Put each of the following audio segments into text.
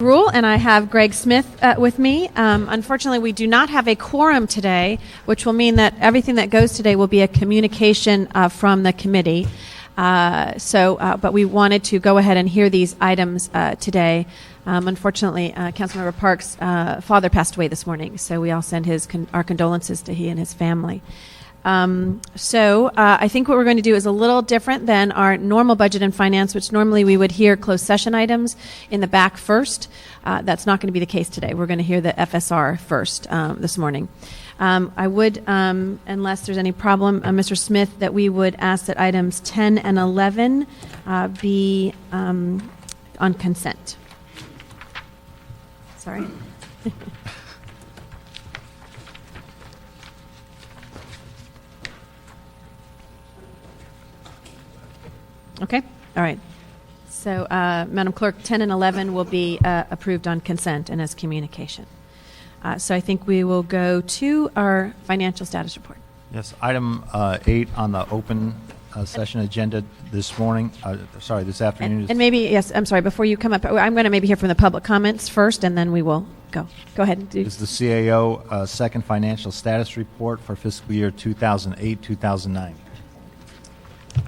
Rule, and I have Greg Smith with me. Unfortunately, we do not have a quorum today, which will mean that everything that goes today will be a communication from the committee. But we wanted to go ahead and hear these items today. Unfortunately, Councilmember Park's father passed away this morning, so we all send our condolences to he and his family. I think what we're going to do is a little different than our normal budget and finance, which normally we would hear closed session items in the back first. That's not going to be the case today. We're going to hear the FSR first this morning. I would, unless there's any problem, Mr. Smith, that we would ask that items 10 and 11 be on consent. Sorry. Okay. All right. So, Madam Clerk, 10 and 11 will be approved on consent and as communication. So I think we will go to our financial status report. Yes, item 8 on the open session agenda this afternoon. And maybe, yes, I'm sorry, before you come up, I'm going to maybe hear from the public comments first, and then we will go. Go ahead. Is the CAO second financial status report for fiscal year 2008-2009.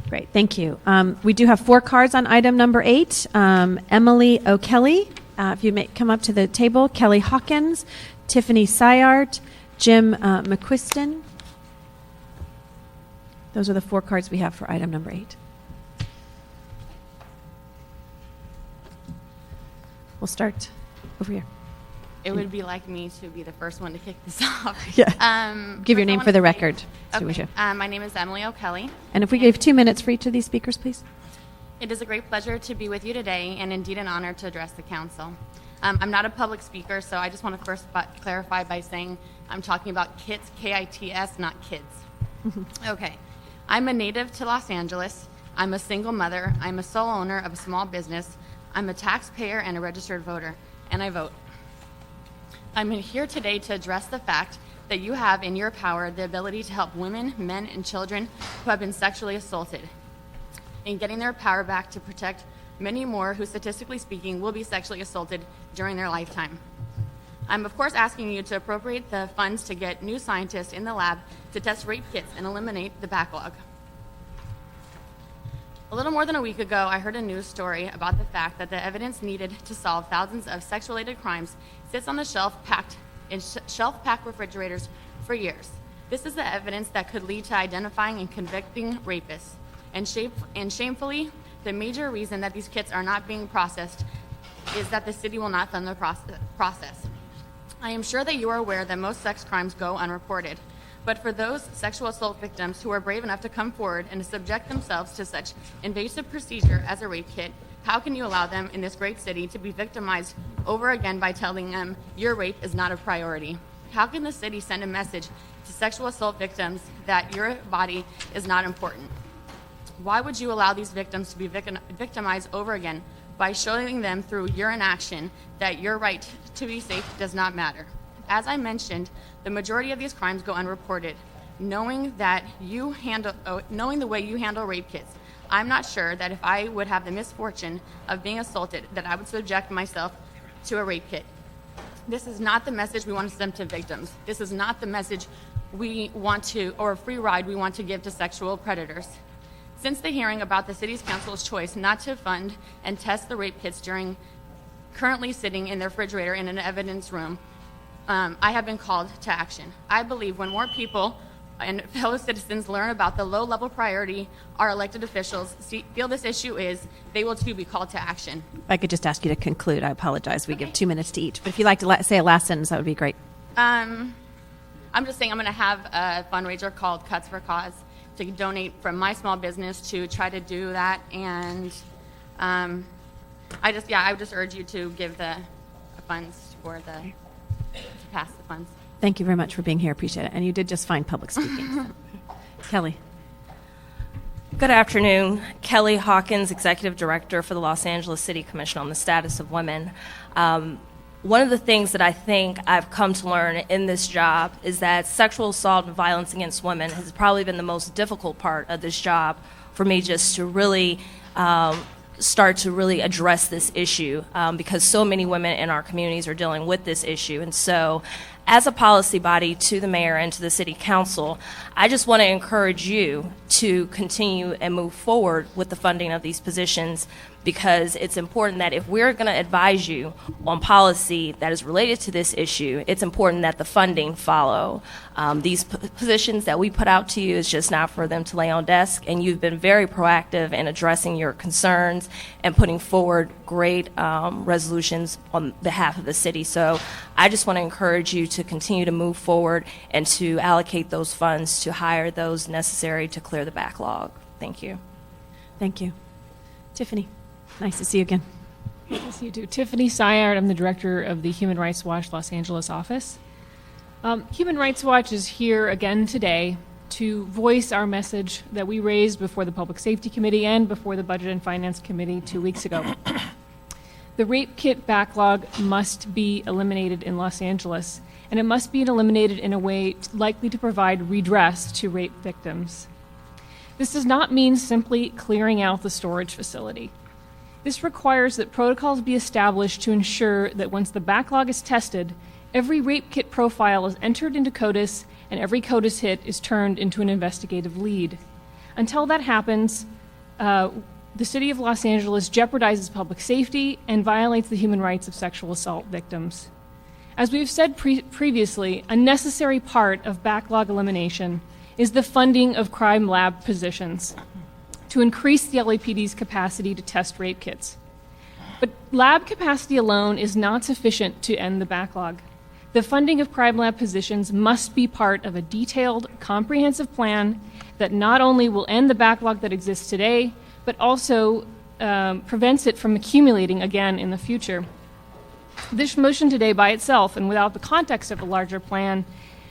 Great, thank you. We do have 4 cards on item number 8. Emily O'Kelly, if you may come up to the table, Kelly Hawkins, Tiffany Syart, Jim McQuiston. Those are the 4 cards we have for item number 8. We'll start over here. It would be like me to be the first one to kick this off. Yeah. Give your name for the record. Okay. My name is Emily O'Kelly. And if we gave 2 minutes for each of these speakers, please. It is a great pleasure to be with you today and indeed an honor to address the council. I'm not a public speaker, so I just want to first clarify by saying I'm talking about KITS, K-I-T-S, not kids. Okay. I'm a native to Los Angeles. I'm a single mother. I'm a sole owner of a small business. I'm a taxpayer and a registered voter, and I vote. I'm here today to address the fact that you have in your power the ability to help women, men, and children who have been sexually assaulted in getting their power back to protect many more who, statistically speaking, will be sexually assaulted during their lifetime. I'm, of course, asking you to appropriate the funds to get new scientists in the lab to test rape kits and eliminate the backlog. A little more than a week ago, I heard a news story about the fact that the evidence needed to solve thousands of sex-related crimes sits on the shelf-packed refrigerators for years. This is the evidence that could lead to identifying and convicting rapists. And shamefully, the major reason that these kits are not being processed is that the city will not fund the process. I am sure that you are aware that most sex crimes go unreported. But for those sexual assault victims who are brave enough to come forward and to subject themselves to such invasive procedure as a rape kit, how can you allow them in this great city to be victimized over again by telling them your rape is not a priority? How can the city send a message to sexual assault victims that your body is not important? Why would you allow these victims to be victimized over again by showing them through your inaction that your right to be safe does not matter? As I mentioned, the majority of these crimes go unreported. Knowing the way you handle rape kits, I'm not sure that if I would have the misfortune of being assaulted, that I would subject myself to a rape kit. This is not the message we want to send to victims. This is not the message or a free ride we want to give to sexual predators. Since the hearing about the city's council's choice not to fund and test the rape kits currently sitting in the refrigerator in an evidence room, I have been called to action. I believe when more people and fellow citizens learn about the low-level priority our elected officials feel this issue is, they will too be called to action. If I could just ask you to conclude. I apologize. We give 2 minutes to each. But if you'd like to say a last sentence, that would be great. I'm just saying I'm going to have a fundraiser called Cuts for Cause to donate from my small business to try to do that. And I would just urge you to give the funds to pass the funds. Thank you very much for being here. Appreciate it. And you did just fine public speaking. Kelly. Good afternoon. Kelly Hawkins, Executive Director for the Los Angeles City Commission on the Status of Women. One of the things that I think I've come to learn in this job is that sexual assault and violence against women has probably been the most difficult part of this job for me, just to really start to really address this issue because so many women in our communities are dealing with this issue. And so as a policy body to the mayor and to the city council, I just want to encourage you to continue and move forward with the funding of these positions, because it's important that if we're going to advise you on policy that is related to this issue, it's important that the funding follow. These positions that we put out to you is just not for them to lay on desk, and you've been very proactive in addressing your concerns and putting forward great resolutions on behalf of the city. So I just want to encourage you to continue to move forward and to allocate those funds to hire those necessary to clear the backlog. Thank you. Thank you. Tiffany, nice to see you again. Nice to see you too. Tiffany Syard, I'm the director of the Human Rights Watch Los Angeles office. Human Rights Watch is here again today to voice our message that we raised before the Public Safety Committee and before the Budget and Finance Committee 2 weeks ago. The rape kit backlog must be eliminated in Los Angeles, and it must be eliminated in a way likely to provide redress to rape victims. This does not mean simply clearing out the storage facility. This requires that protocols be established to ensure that once the backlog is tested, every rape kit profile is entered into CODIS and every CODIS hit is turned into an investigative lead. Until that happens, the City of Los Angeles jeopardizes public safety and violates the human rights of sexual assault victims. As we've said previously, a necessary part of backlog elimination is the funding of crime lab positions to increase the LAPD's capacity to test rape kits. But lab capacity alone is not sufficient to end the backlog. The funding of crime lab positions must be part of a detailed, comprehensive plan that not only will end the backlog that exists today, but also prevents it from accumulating again in the future. This motion today by itself and without the context of a larger plan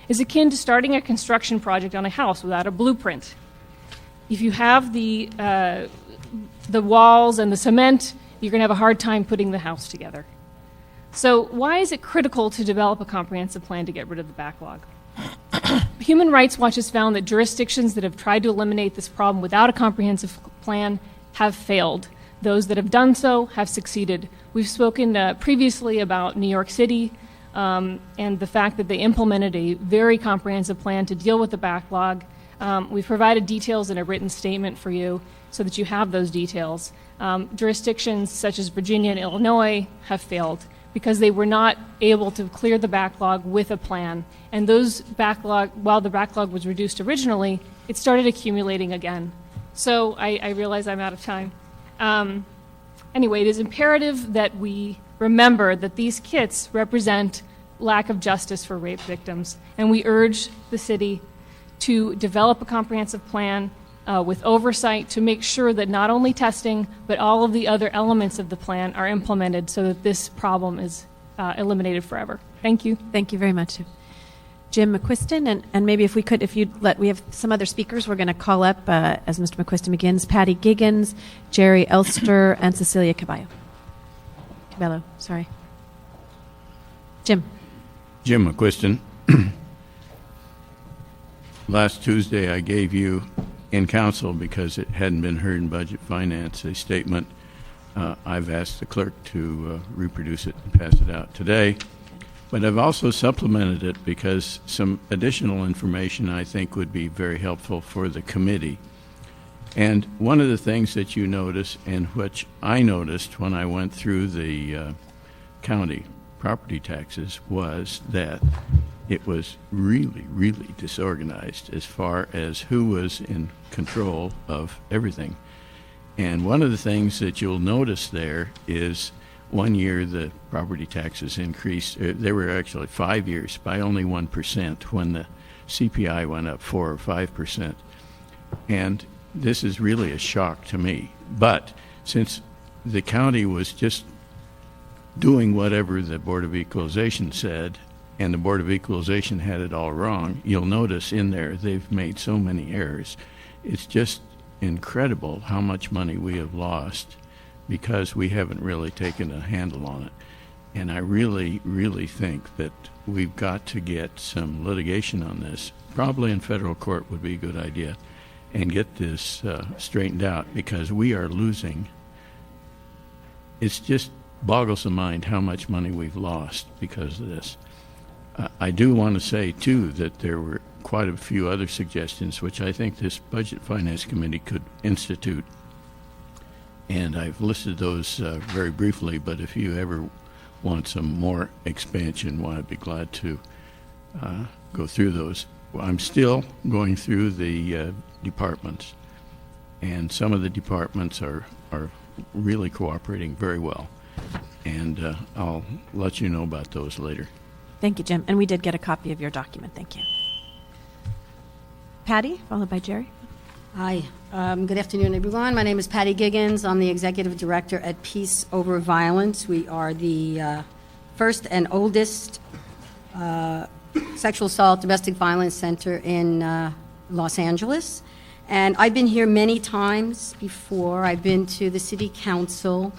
is akin to starting a construction project on a house without a blueprint. If you have the walls and the cement, you're going to have a hard time putting the house together. So why is it critical to develop a comprehensive plan to get rid of the backlog? Human Rights Watch has found that jurisdictions that have tried to eliminate this problem without a comprehensive plan have failed. Those that have done so have succeeded. We've spoken previously about New York City and the fact that they implemented a very comprehensive plan to deal with the backlog. We've provided details in a written statement for you so that you have those details. Jurisdictions such as Virginia and Illinois have failed because they were not able to clear the backlog with a plan. And those backlog, while the backlog was reduced originally, it started accumulating again. So I realize I'm out of time. Anyway, it is imperative that we remember that these kits represent lack of justice for rape victims, and we urge the city to develop a comprehensive plan with oversight to make sure that not only testing, but all of the other elements of the plan are implemented so that this problem is eliminated forever. Thank you. Thank you very much. Jim McQuiston, and maybe if we could, if you'd let, we have some other speakers we're going to call up as Mr. McQuiston begins. Patty Giggins, Jerry Elster, and Cecilia Cabello, sorry. Jim. Jim McQuiston. Last Tuesday I gave you in council, because it hadn't been heard in budget finance, a statement. I've asked the clerk to reproduce it and pass it out today. But I've also supplemented it because some additional information I think would be very helpful for the committee. And one of the things that you notice, and which I noticed when I went through the county property taxes, was that it was really, really disorganized as far as who was in control of everything. And one of the things that you'll notice there is 1 year the property taxes increased. There were actually 5 years by only 1% when the CPI went up 4 or 5%. And this is really a shock to me. But since the county was just doing whatever the Board of Equalization said, and the Board of Equalization had it all wrong, you'll notice in there they've made so many errors. It's just incredible how much money we have lost because we haven't really taken a handle on it. And I really, really think that we've got to get some litigation on this. Probably in federal court would be a good idea, and get this straightened out, because we are losing It's just boggles the mind how much money we've lost because of this. I do want to say, too, that there were quite a few other suggestions which I think this Budget Finance Committee could institute. And I've listed those very briefly, but if you ever want some more expansion, well, I'd be glad to go through those. Well, I'm still going through the departments, and some of the departments are really cooperating very well. And I'll let you know about those later. Thank you, Jim. And we did get a copy of your document. Thank you. Patty, followed by Jerry. Hi. Good afternoon, everyone. My name is Patty Giggins. I'm the Executive Director at Peace Over Violence. We are the first and oldest sexual assault, domestic violence center in Los Angeles. And I've been here many times before. I've been to the City Council.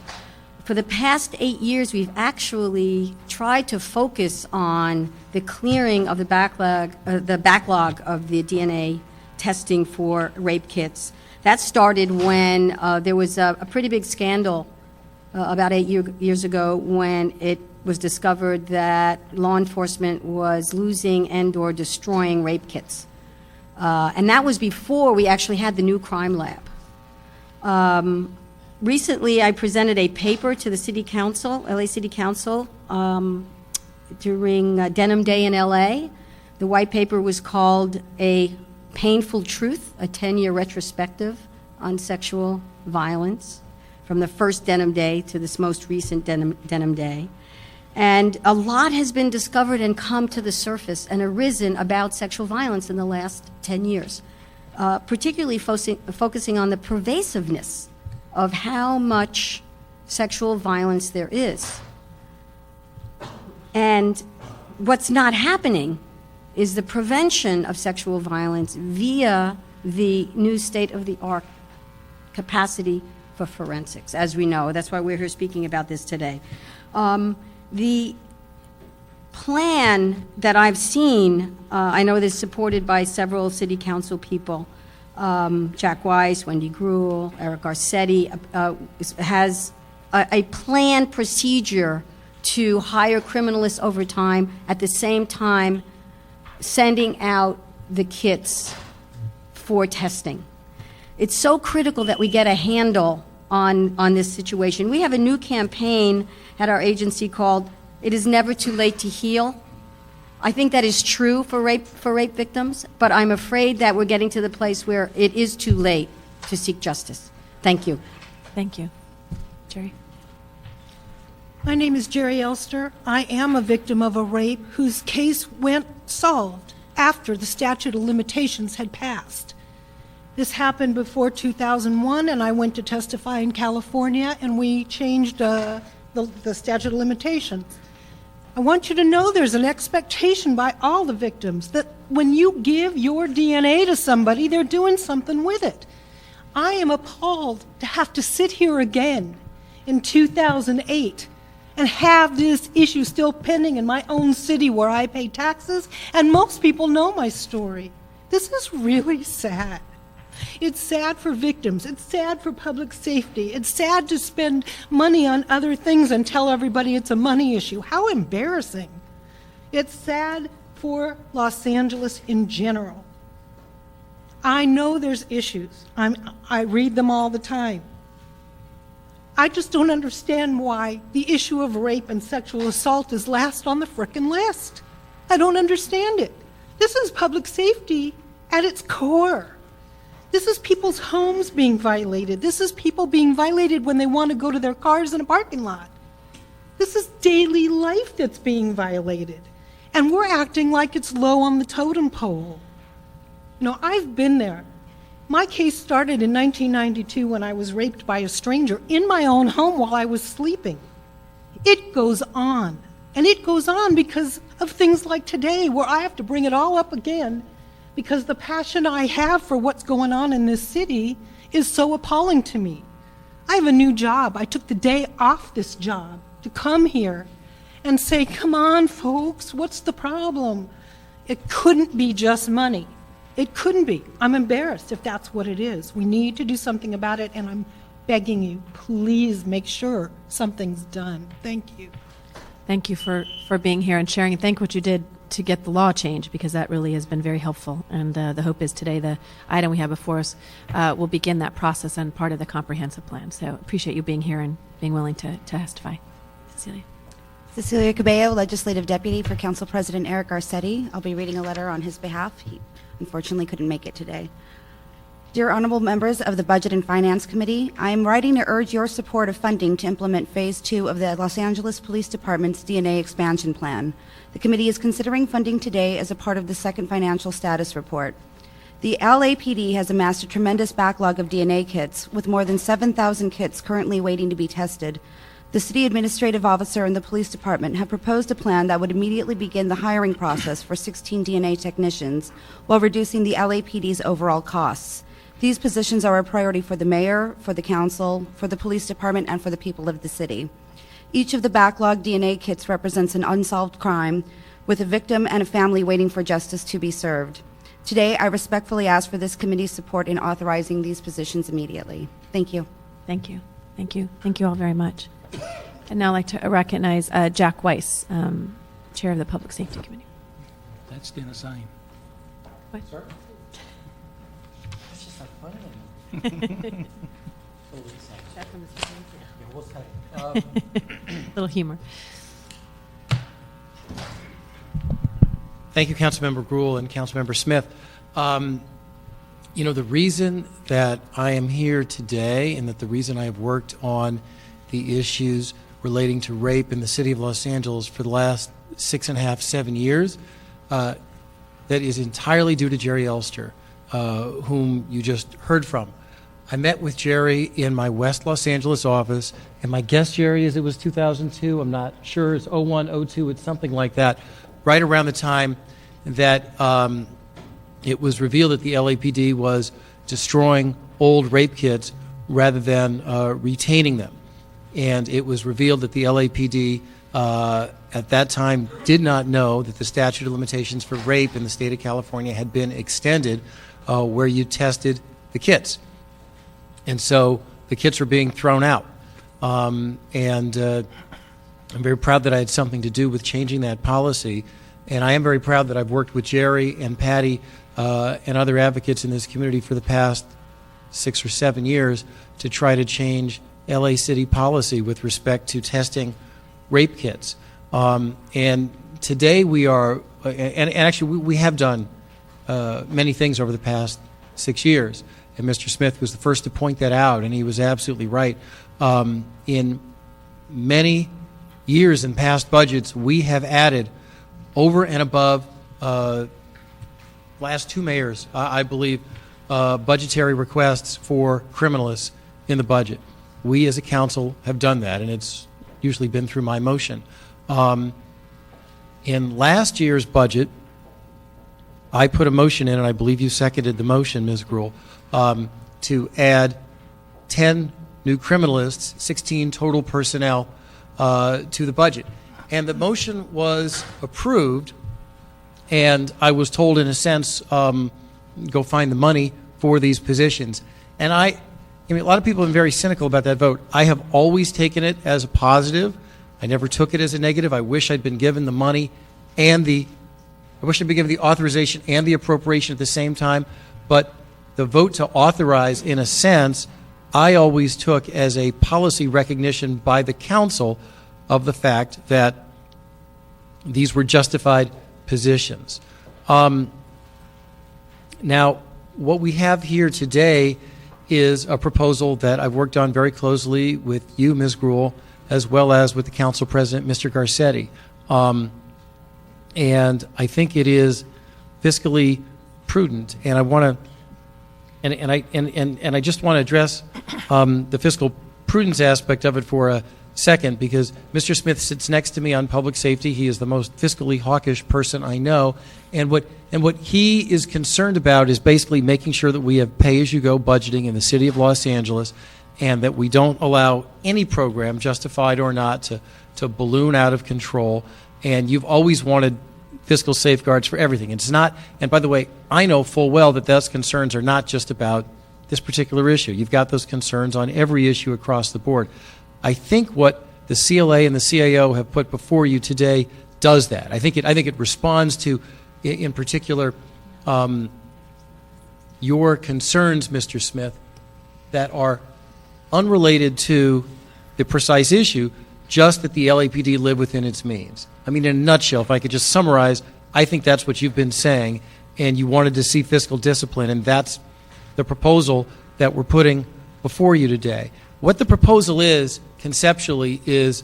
For the past 8 years, we've actually tried to focus on the clearing of the backlog of the DNA testing for rape kits. That started when there was a pretty big scandal about 8 years ago when it was discovered that law enforcement was losing and/or destroying rape kits. And that was before we actually had the new crime lab. Recently, I presented a paper to the City Council, LA City Council, during Denim Day in LA. The white paper was called A Painful Truth, a 10-year retrospective on sexual violence, from the first Denim Day to this most recent Denim Day. And a lot has been discovered and come to the surface and arisen about sexual violence in the last 10 years, particularly focusing on the pervasiveness of how much sexual violence there is. And what's not happening is the prevention of sexual violence via the new state-of-the-art capacity for forensics, as we know. That's why we're here speaking about this today. The plan that I've seen, I know this is supported by several city council people, Jack Weiss, Wendy Gruhl, Eric Garcetti, has a planned procedure to hire criminalists over time, at the same time sending out the kits for testing. It's so critical that we get a handle on this situation. We have a new campaign at our agency called "It is Never Too Late to Heal." I think that is true for rape victims, but I'm afraid that we're getting to the place where it is too late to seek justice. Thank you. Thank you. Jerry. My name is Jerry Elster. I am a victim of a rape whose case went solved after the statute of limitations had passed. This happened before 2001, and I went to testify in California, and we changed the statute of limitations. I want you to know there's an expectation by all the victims that when you give your DNA to somebody, they're doing something with it. I am appalled to have to sit here again in 2008 and have this issue still pending in my own city where I pay taxes, and most people know my story. This is really sad. It's sad for victims. It's sad for public safety. It's sad to spend money on other things and tell everybody it's a money issue. How embarrassing. It's sad for Los Angeles in general. I know there's issues. I read them all the time. I just don't understand why the issue of rape and sexual assault is last on the frickin' list. I don't understand it. This is public safety at its core. This is people's homes being violated. This is people being violated when they want to go to their cars in a parking lot. This is daily life that's being violated. And we're acting like it's low on the totem pole. You know, I've been there. My case started in 1992 when I was raped by a stranger in my own home while I was sleeping. It goes on. And it goes on because of things like today, where I have to bring it all up again because the passion I have for what's going on in this city is so appalling to me. I have a new job. I took the day off this job to come here and say, come on, folks, what's the problem? It couldn't be just money. It couldn't be. I'm embarrassed if that's what it is. We need to do something about it, and I'm begging you, please make sure something's done. Thank you. Thank you for being here and sharing, and thank what you did to get the law changed, because that really has been very helpful. And the hope is today the item we have before us will begin that process and part of the comprehensive plan. So appreciate you being here and being willing to testify. Cecilia. Cecilia Cabello, Legislative Deputy for Council President Eric Garcetti. I'll be reading a letter on his behalf. He unfortunately couldn't make it today. Dear honorable members of the Budget and Finance Committee, I am writing to urge your support of funding to implement Phase 2 of the Los Angeles Police Department's DNA expansion plan. The committee is considering funding today as a part of the second financial status report. The LAPD has amassed a tremendous backlog of DNA kits, with more than 7,000 kits currently waiting to be tested. The city administrative officer and the police department have proposed a plan that would immediately begin the hiring process for 16 DNA technicians while reducing the LAPD's overall costs. These positions are a priority for the mayor, for the council, for the police department, and for the people of the city. Each of the backlogged DNA kits represents an unsolved crime, with a victim and a family waiting for justice to be served. Today, I respectfully ask for this committee's support in authorizing these positions immediately. Thank you. Thank you. Thank you. Thank you all very much. I'd now like to recognize Jack Weiss, Chair of the Public Safety Committee. That's the sign. What? Sir? Little humor. Thank you, Councilmember Gruhl and Councilmember Smith. You know, the reason that I am here today and that the reason I have worked on the issues relating to rape in the city of Los Angeles for the last 6.5, 7 years, that is entirely due to Jerry Elster, whom you just heard from. I met with Jerry in my West Los Angeles office, and my guess, Jerry, is it was 2002. I'm not sure. It's 01, 02. It's something like that. Right around the time that it was revealed that the LAPD was destroying old rape kits rather than retaining them. And it was revealed that the LAPD at that time did not know that the statute of limitations for rape in the state of California had been extended where you tested the kits. And so the kits were being thrown out. I'm very proud that I had something to do with changing that policy. And I am very proud that I've worked with Jerry and Patty and other advocates in this community for the past 6 or 7 years to try to change LA City policy with respect to testing rape kits. And today we are, and actually we have done many things over the past 6 years. And Mr. Smith was the first to point that out, and he was absolutely right. In many years in past budgets, we have added over and above last 2 mayors, I believe, budgetary requests for criminalists in the budget. We as a council have done that, and it's usually been through my motion. In last year's budget, I put a motion in, and I believe you seconded the motion, Ms. Gruhl, to add 10 new criminalists, 16 total personnel to the budget. And the motion was approved, and I was told, in a sense, go find the money for these positions. And I mean, a lot of people have been very cynical about that vote. I have always taken it as a positive. I never took it as a negative. I wish I'd been given the money and I wish I'd been given the authorization and the appropriation at the same time. But the vote to authorize, in a sense, I always took as a policy recognition by the council of the fact that these were justified positions. Now, what we have here today is a proposal that I've worked on very closely with you, Ms. Gruhl, as well as with the council president, Mr. Garcetti. And I think it is fiscally prudent, and I want to and I just want to address the fiscal prudence aspect of it for a second, because Mr. Smith sits next to me on public safety. He is the most fiscally hawkish person I know, and what he is concerned about is basically making sure that we have pay-as-you-go budgeting in the city of Los Angeles, and that we don't allow any program, justified or not, to balloon out of control. And you've always wanted fiscal safeguards for everything. It's not, and by the way, I know full well that those concerns are not just about this particular issue. You've got those concerns on every issue across the board. I think what the CLA and the CAO have put before you today does that. I think it responds to, in particular, your concerns, Mr. Smith, that are unrelated to the precise issue, just that the LAPD live within its means. I mean, in a nutshell, if I could just summarize, I think that's what you've been saying, and you wanted to see fiscal discipline, and that's the proposal that we're putting before you today. What the proposal is, conceptually, is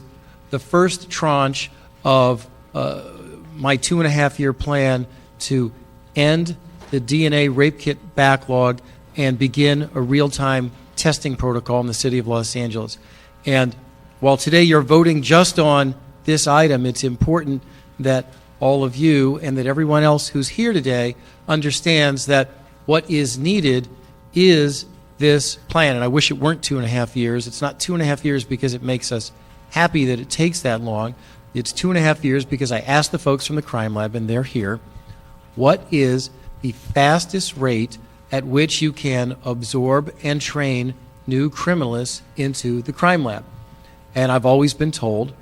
the first tranche of my 2.5-year plan to end the DNA rape kit backlog and begin a real-time testing protocol in the city of Los Angeles. And while today you're voting just on this item, it's important that all of you and that everyone else who's here today understands that what is needed is this plan. And I wish it weren't 2.5 years. It's not 2.5 years because it makes us happy that it takes that long. It's 2.5 years because I asked the folks from the crime lab, and they're here, what is the fastest rate at which you can absorb and train new criminalists into the crime lab? And I've always been told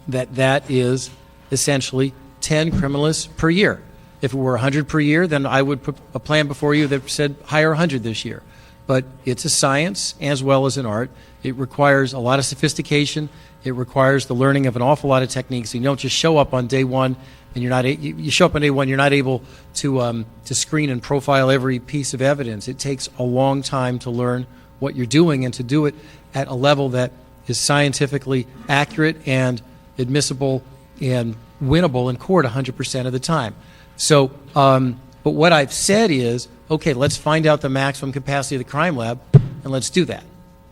that that is essentially 10 criminalists per year. If it were 100 per year, then I would put a plan before you that said hire 100 this year. But it's a science as well as an art. It requires a lot of sophistication. It requires the learning of an awful lot of techniques. You don't just show up on day one, and you show up on day one, you're not able to screen and profile every piece of evidence. It takes a long time to learn what you're doing and to do it at a level that is scientifically accurate and admissible and winnable in court 100% of the time. So, but what I've said is, okay, let's find out the maximum capacity of the crime lab, and let's do that.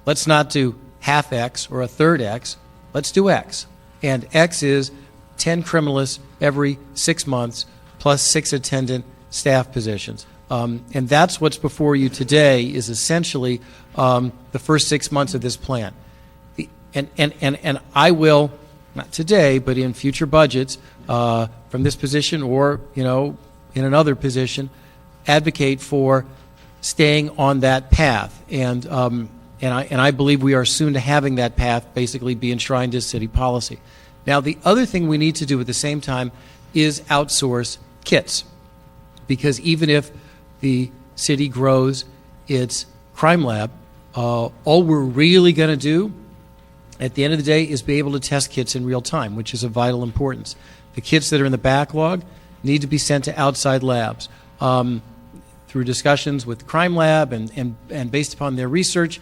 Let's not do half X or a third X. Let's do X. And X is 10 criminalists every 6 months plus 6 attendant staff positions. And that's what's before you today is essentially the first 6 months of this plan. And I will, not today, but in future budgets from this position or, in another position, advocate for staying on that path. And I believe we are soon to having that path basically be enshrined as city policy. Now, the other thing we need to do at the same time is outsource kits. Because even if the city grows its crime lab, all we're really going to do at the end of the day is be able to test kits in real time, which is of vital importance. The kits that are in the backlog need to be sent to outside labs. Through discussions with the crime lab and based upon their research,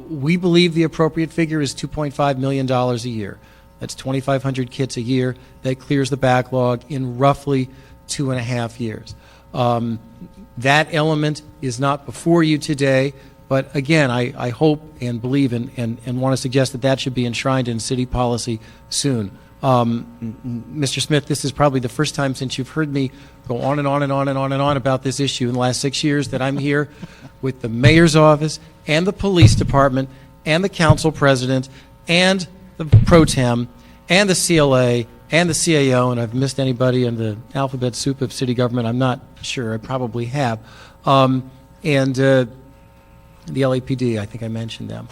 we believe the appropriate figure is $2.5 million a year. That's 2,500 kits a year. That clears the backlog in roughly 2.5 years. That element is not before you today, but again, I hope and believe and want to suggest that that should be enshrined in city policy soon. Mr. Smith, this is probably the first time since you've heard me go on and on and on and on and on about this issue in the last 6 years that I'm here with the mayor's office and the police department and the council president and the pro tem and the CLA and the CAO, and I've missed anybody in the alphabet soup of city government. I'm not sure. I probably have. And the LAPD, I think I mentioned them.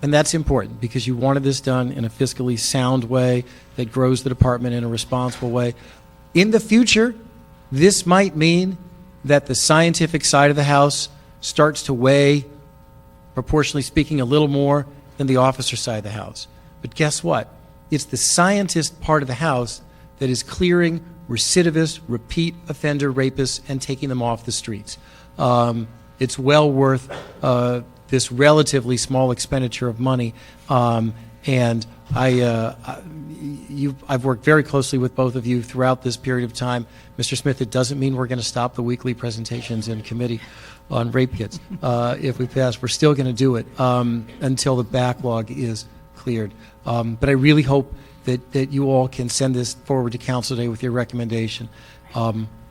And that's important because you wanted this done in a fiscally sound way that grows the department in a responsible way. In the future, this might mean that the scientific side of the house starts to weigh, proportionally speaking, a little more than the officer side of the house. But guess what? It's the scientist part of the house that is clearing recidivist, repeat offender rapists and taking them off the streets. It's well worth this relatively small expenditure of money, and I've worked very closely with both of you throughout this period of time. Mr. Smith, it doesn't mean we're going to stop the weekly presentations in committee on rape kits. If we pass, we're still going to do it until the backlog is cleared. But I really hope that you all can send this forward to council today with your recommendation.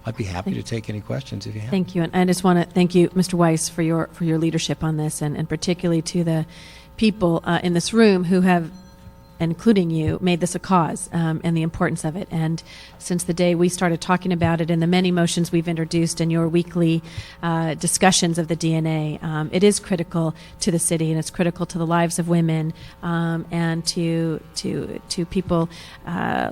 I'd be happy to take any questions if you have. Thank you, and I just want to thank you, Mr. Weiss, for your leadership on this, and particularly to the people in this room who have including you, made this a cause and the importance of it. And since the day we started talking about it and the many motions we've introduced in your weekly discussions of the DNA, it is critical to the city, and it's critical to the lives of women and to people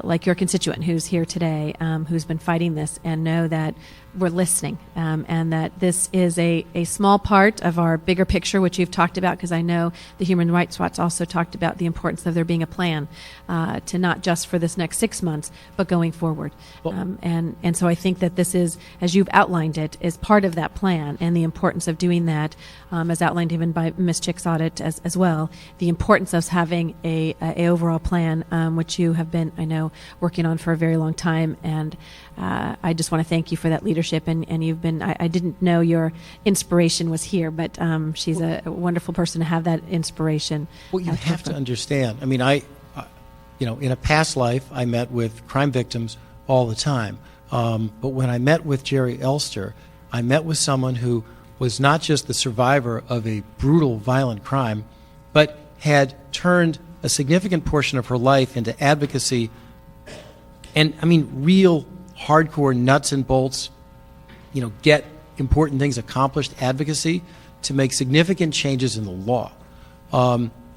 like your constituent who's here today, who's been fighting this, and know that we're listening, and that this is a small part of our bigger picture, which you've talked about, because I know the Human Rights Watch also talked about the importance of there being a plan to not just for this next 6 months, but going forward. And so I think that this is, as you've outlined it, is part of that plan, and the importance of doing that, as outlined even by Ms. Chick's audit as well, the importance of having a overall plan, which you have been, I know, working on for a very long time. And I just want to thank you for that leadership. And you've been, I didn't know your inspiration was here, but she's a wonderful person to have that inspiration. Well, you have to understand. I mean, in a past life, I met with crime victims all the time. But when I met with Jerry Elster, I met with someone who was not just the survivor of a brutal, violent crime, but had turned a significant portion of her life into advocacy and, I mean, real hardcore nuts and bolts, get important things accomplished advocacy to make significant changes in the law.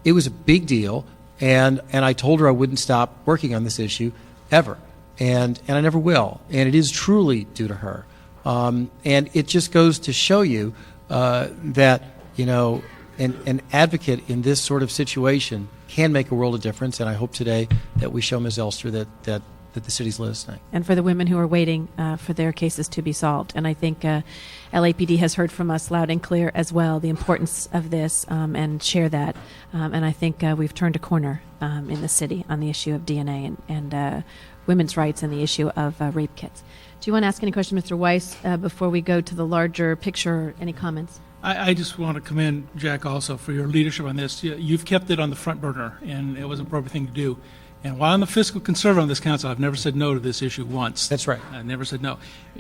It was a big deal, and I told her I wouldn't stop working on this issue ever, and I never will. And it is truly due to her. And it just goes to show you that, an advocate in this sort of situation can make a world of difference, and I hope today that we show Ms. Elster that the city's listening. And for the women who are waiting for their cases to be solved. And I think LAPD has heard from us loud and clear as well the importance of this, and share that. And I think we've turned a corner in the city on the issue of DNA and women's rights and the issue of rape kits. Do you want to ask any questions, Mr. Weiss, before we go to the larger picture, or any comments? I just want to commend Jack also for your leadership on this. You've kept it on the front burner, and it was an appropriate thing to do. And while I'm the fiscal conservative on this council, I've never said no to this issue once. That's right. I never said no.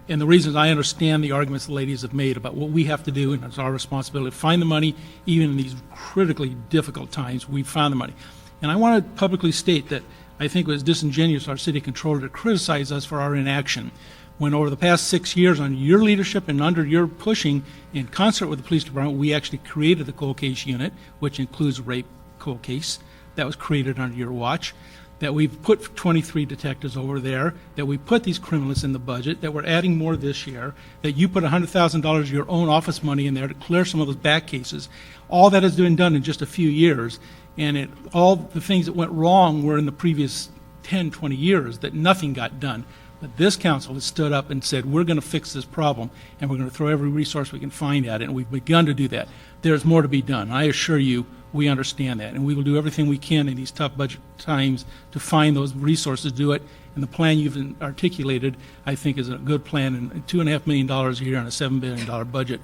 And the reason is I understand the arguments the ladies have made about what we have to do, and it's our responsibility to find the money. Even in these critically difficult times, we found the money. And I want to publicly state that I think it was disingenuous of our city controller to criticize us for our inaction, when over the past 6 years, on your leadership and under your pushing, in concert with the police department, we actually created the cold case unit, which includes rape cold case. That was created under your watch. That we've put 23 detectives over there, that we put these criminalists in the budget, that we're adding more this year, that you put $100,000 of your own office money in there to clear some of those back cases. All that has been done in just a few years, and all the things that went wrong were in the previous 10, 20 years, that nothing got done. But this council has stood up and said, we're going to fix this problem, and we're going to throw every resource we can find at it, and we've begun to do that. There's more to be done. I assure you, we understand that, and we will do everything we can in these tough budget times to find those resources to do it. And the plan you've articulated, I think, is a good plan. And $2.5 million a year on a $7 billion budget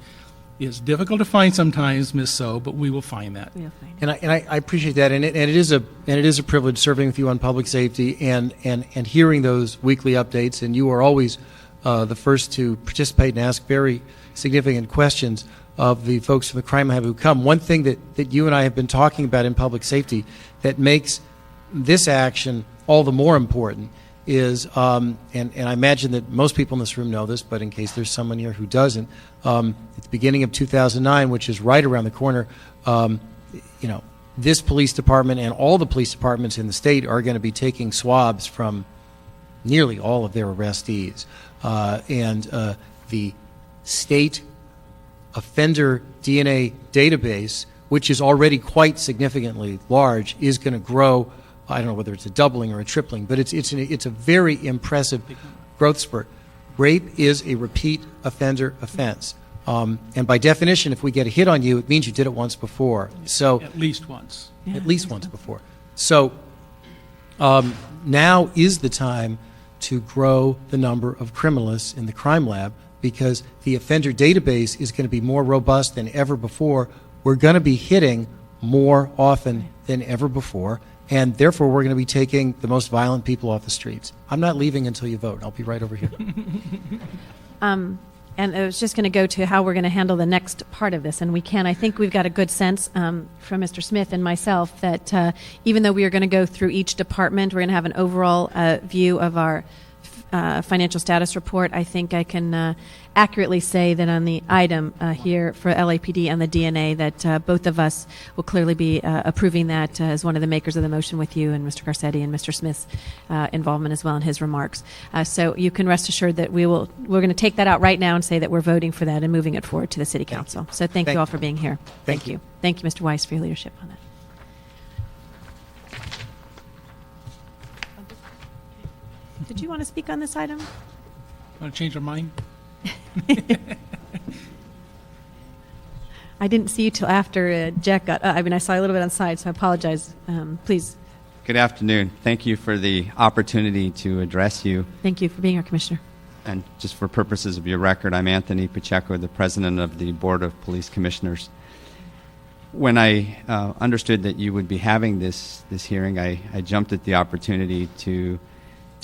is difficult to find sometimes, Ms. So, but we will find that. We'll find And I appreciate that, and it is a privilege serving with you on public safety and hearing those weekly updates. And you are always the first to participate and ask very significant questions of the folks from the crime lab who come. One thing that you and I have been talking about in public safety that makes this action all the more important is, and I imagine that most people in this room know this, but in case there's someone here who doesn't, at the beginning of 2009, which is right around the corner, this police department and all the police departments in the state are going to be taking swabs from nearly all of their arrestees. And the state offender DNA database, which is already quite significantly large, is going to grow. I don't know whether it's a doubling or a tripling, but it's a very impressive growth spurt. Rape is a repeat offender offense. And by definition, if we get a hit on you, it means you did it once before. So At least once. At least once before. So now is the time to grow the number of criminalists in the crime lab, because the offender database is going to be more robust than ever before. We're going to be hitting more often than ever before, and therefore we're going to be taking the most violent people off the streets. I'm not leaving until you vote. I'll be right over here. And I was just going to go to how we're going to handle the next part of this. And we can. I think we've got a good sense from Mr. Smith and myself that even though we are going to go through each department, we're going to have an overall view of our financial status report. I think I can accurately say that on the item here for LAPD and the DNA that both of us will clearly be approving that as one of the makers of the motion with you and Mr. Garcetti and Mr. Smith's involvement as well in his remarks. So you can rest assured that we're going to take that out right now and say that we're voting for that and moving it forward to the City Council. So thank you all for being here. Thank you. Thank you, Mr. Weiss, for your leadership on that. Did you want to speak on this item? Want to change our mind? I didn't see you till after Jack got. I saw you a little bit on the side, so I apologize. Please. Good afternoon. Thank you for the opportunity to address you. Thank you for being here, Commissioner. And just for purposes of your record, I'm Anthony Pacheco, the President of the Board of Police Commissioners. When I understood that you would be having this hearing, I jumped at the opportunity to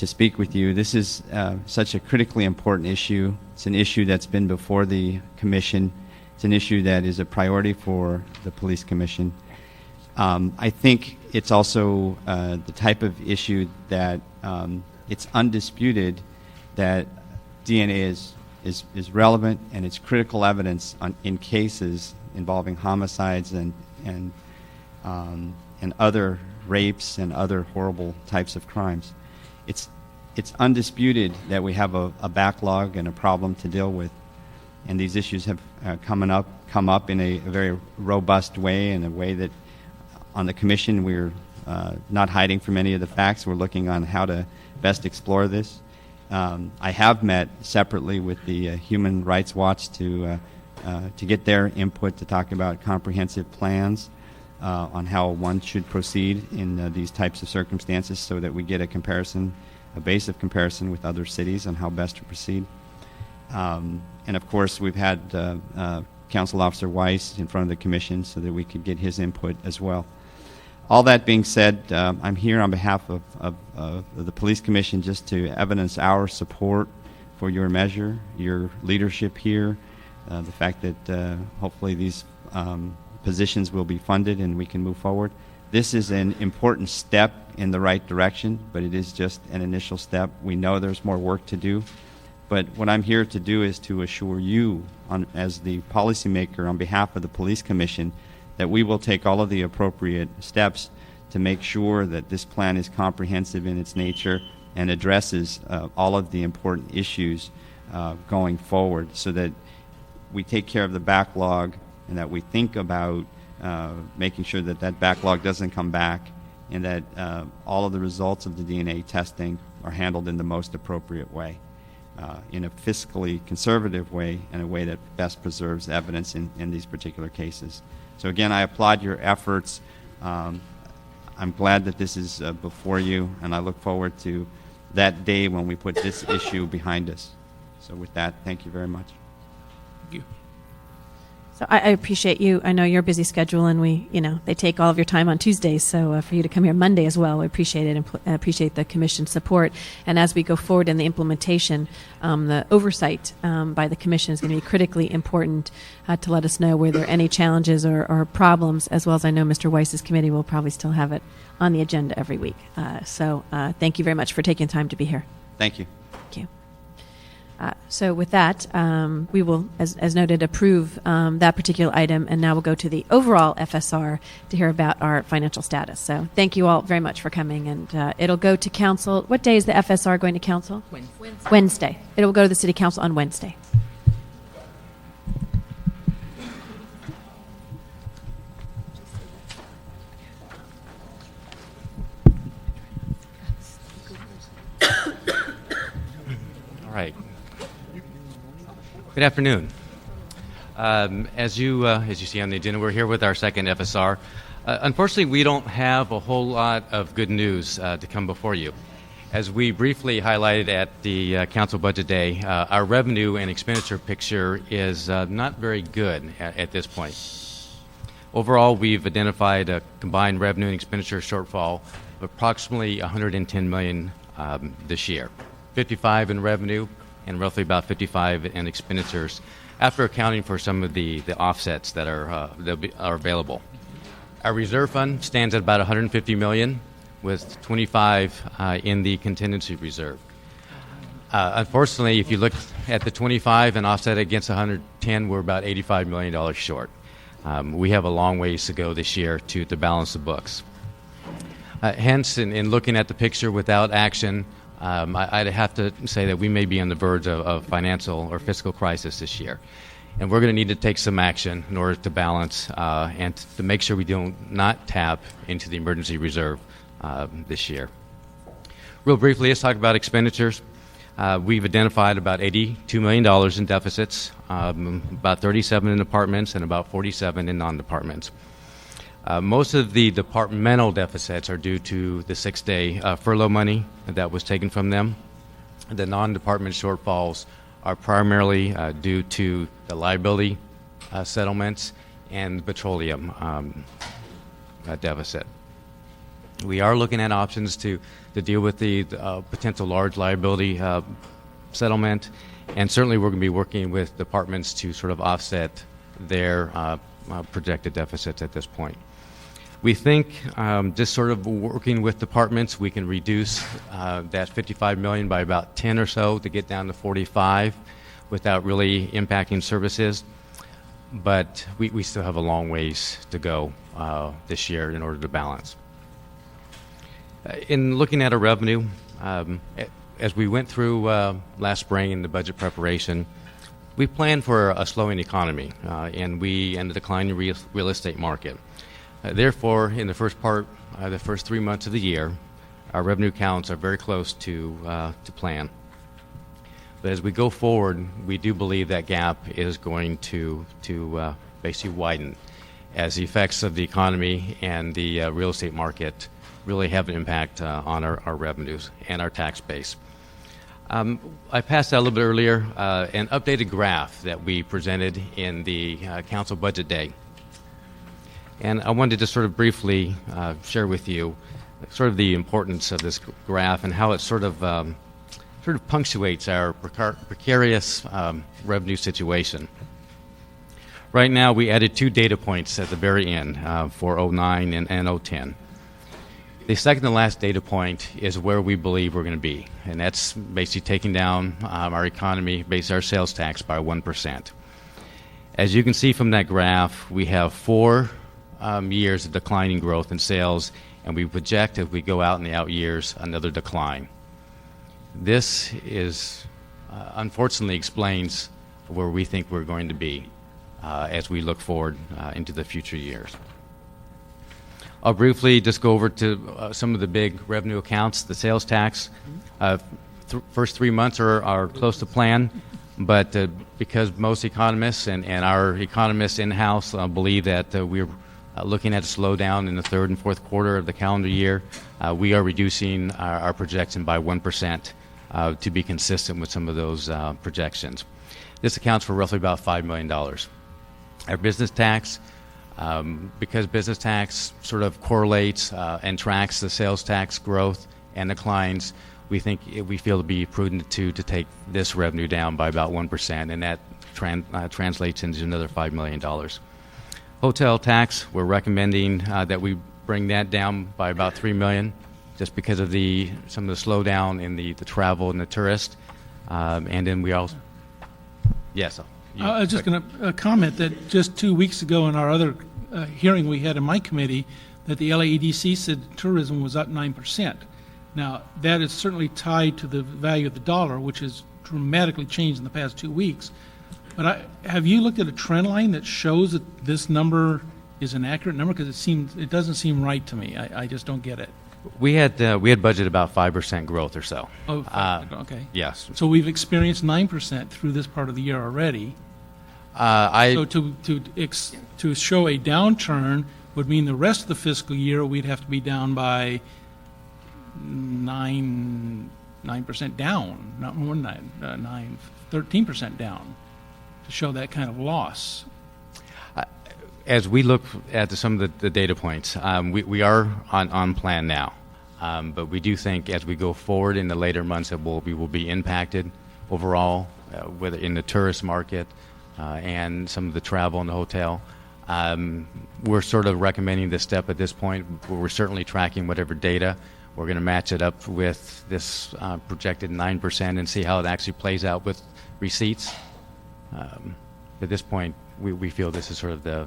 speak with you. This is such a critically important issue. It's an issue that's been before the Commission. It's an issue that is a priority for the Police Commission. I think it's also the type of issue that it's undisputed that DNA is relevant and it's critical evidence in cases involving homicides and other rapes and other horrible types of crimes. It's undisputed that we have a backlog and a problem to deal with, and these issues have come up in a very robust way, in a way that on the Commission we're not hiding from any of the facts. We're looking on how to best explore this. I have met separately with the Human Rights Watch to get their input to talk about comprehensive plans on how one should proceed in these types of circumstances, so that we get a base of comparison with other cities on how best to proceed. And of course, we've had Council Officer Weiss in front of the Commission so that we could get his input as well. All that being said, I'm here on behalf of the Police Commission just to evidence our support for your measure, your leadership here, the fact that hopefully these positions will be funded and we can move forward. This is an important step in the right direction, but it is just an initial step. We know there's more work to do, but what I'm here to do is to assure you, as the policymaker on behalf of the Police Commission, that we will take all of the appropriate steps to make sure that this plan is comprehensive in its nature and addresses all of the important issues going forward, so that we take care of the backlog and that we think about making sure that that backlog doesn't come back, and that all of the results of the DNA testing are handled in the most appropriate way, in a fiscally conservative way, in a way that best preserves evidence in these particular cases. So again, I applaud your efforts. I'm glad that this is before you, and I look forward to that day when we put this issue behind us. So with that, thank you very much. Thank you. So I appreciate you. I know your busy schedule, and they take all of your time on Tuesdays. So for you to come here Monday as well, we appreciate it, and appreciate the Commission's support. And as we go forward in the implementation, the oversight by the Commission is going to be critically important to let us know where there are any challenges or problems, as well as I know Mr. Weiss's committee will probably still have it on the agenda every week. So thank you very much for taking time to be here. Thank you. Thank you. So with that, we will, as noted, approve that particular item, and now we'll go to the overall FSR to hear about our financial status. So thank you all very much for coming, and it'll go to Council. What day is the FSR going to Council? Wednesday. It will go to the City Council on Wednesday. All right. Good afternoon. As you see on the agenda, we're here with our second FSR. Unfortunately, we don't have a whole lot of good news to come before you. As we briefly highlighted at the Council Budget Day, our revenue and expenditure picture is not very good at this point. Overall, we've identified a combined revenue and expenditure shortfall of approximately $110 million this year. 55 in revenue, and roughly about 55 in expenditures, after accounting for some of the offsets that are available. Our reserve fund stands at about $150 million, with 25 in the contingency reserve. Unfortunately, if you look at the 25 and offset against 110, we're about $85 million short. We have a long ways to go this year to balance the books. Hence, in looking at the picture without action, I'd have to say that we may be on the verge of financial or fiscal crisis this year. And we're going to need to take some action in order to balance and to make sure we do not tap into the emergency reserve this year. Real briefly, let's talk about expenditures. We've identified about $82 million in deficits, about 37 in departments and about 47 in non-departments. Most of the departmental deficits are due to the 6-day furlough money that was taken from them. The non-department shortfalls are primarily due to the liability settlements and the petroleum deficit. We are looking at options to deal with the potential large liability settlement, and certainly we're going to be working with departments to sort of offset their projected deficits at this point. We think just sort of working with departments, we can reduce that $55 million by about 10 or so to get down to 45 without really impacting services. But we still have a long ways to go this year in order to balance. In looking at our revenue, as we went through last spring in the budget preparation, we planned for a slowing economy and a declining real estate market. Therefore, in the first 3 months of the year, our revenue counts are very close to plan. But as we go forward, we do believe that gap is going to basically widen as the effects of the economy and the real estate market really have an impact on our revenues and our tax base. I passed out a little bit earlier an updated graph that we presented in the Council Budget Day. And I wanted to sort of briefly share with you sort of the importance of this graph and how it sort of punctuates our precarious revenue situation. Right now, we added 2 data points at the very end for 09 and 010. The second to last data point is where we believe we're going to be, and that's basically taking down our economy, basically our sales tax, by 1%. As you can see from that graph, we have 4 years of declining growth in sales, and we project as we go out in the out years another decline. This is unfortunately explains where we think we're going to be as we look forward into the future years. I'll briefly just go over to some of the big revenue accounts. The sales tax, first 3 months are close to plan, but because most economists and our economists in-house believe that we're looking at a slowdown in the 3rd and 4th quarter of the calendar year, we are reducing our projection by 1% to be consistent with some of those projections. This accounts for roughly about $5 million. Our business tax, because business tax sort of correlates and tracks the sales tax growth and declines, we feel to be prudent to take this revenue down by about 1%, and that translates into another $5 million. Hotel tax, we're recommending that we bring that down by about $3 million, just because of some of the slowdown in the travel and the tourist, and then we also, yes. I was just going to comment that just 2 weeks ago in our other hearing we had in my committee, that the LAEDC said tourism was up 9%. Now, that is certainly tied to the value of the dollar, which has dramatically changed in the past 2 weeks. But have you looked at a trend line that shows that this number is an accurate number? Because it doesn't seem right to me. I just don't get it. We had budgeted about 5% growth or so. Oh, okay. Yes. So we've experienced 9% through this part of the year already. So to show a downturn would mean the rest of the fiscal year we'd have to be down by 9% down, not more than 13% down, to show that kind of loss. As we look at some of the data points, we are on plan now, but we do think as we go forward in the later months that we will be impacted. overall, whether in the tourist market and some of the travel and the hotel. We're sort of recommending this step at this point. We're certainly tracking whatever data. We're going to match it up with this projected 9% and see how it actually plays out with receipts. At this point, we feel this is sort of the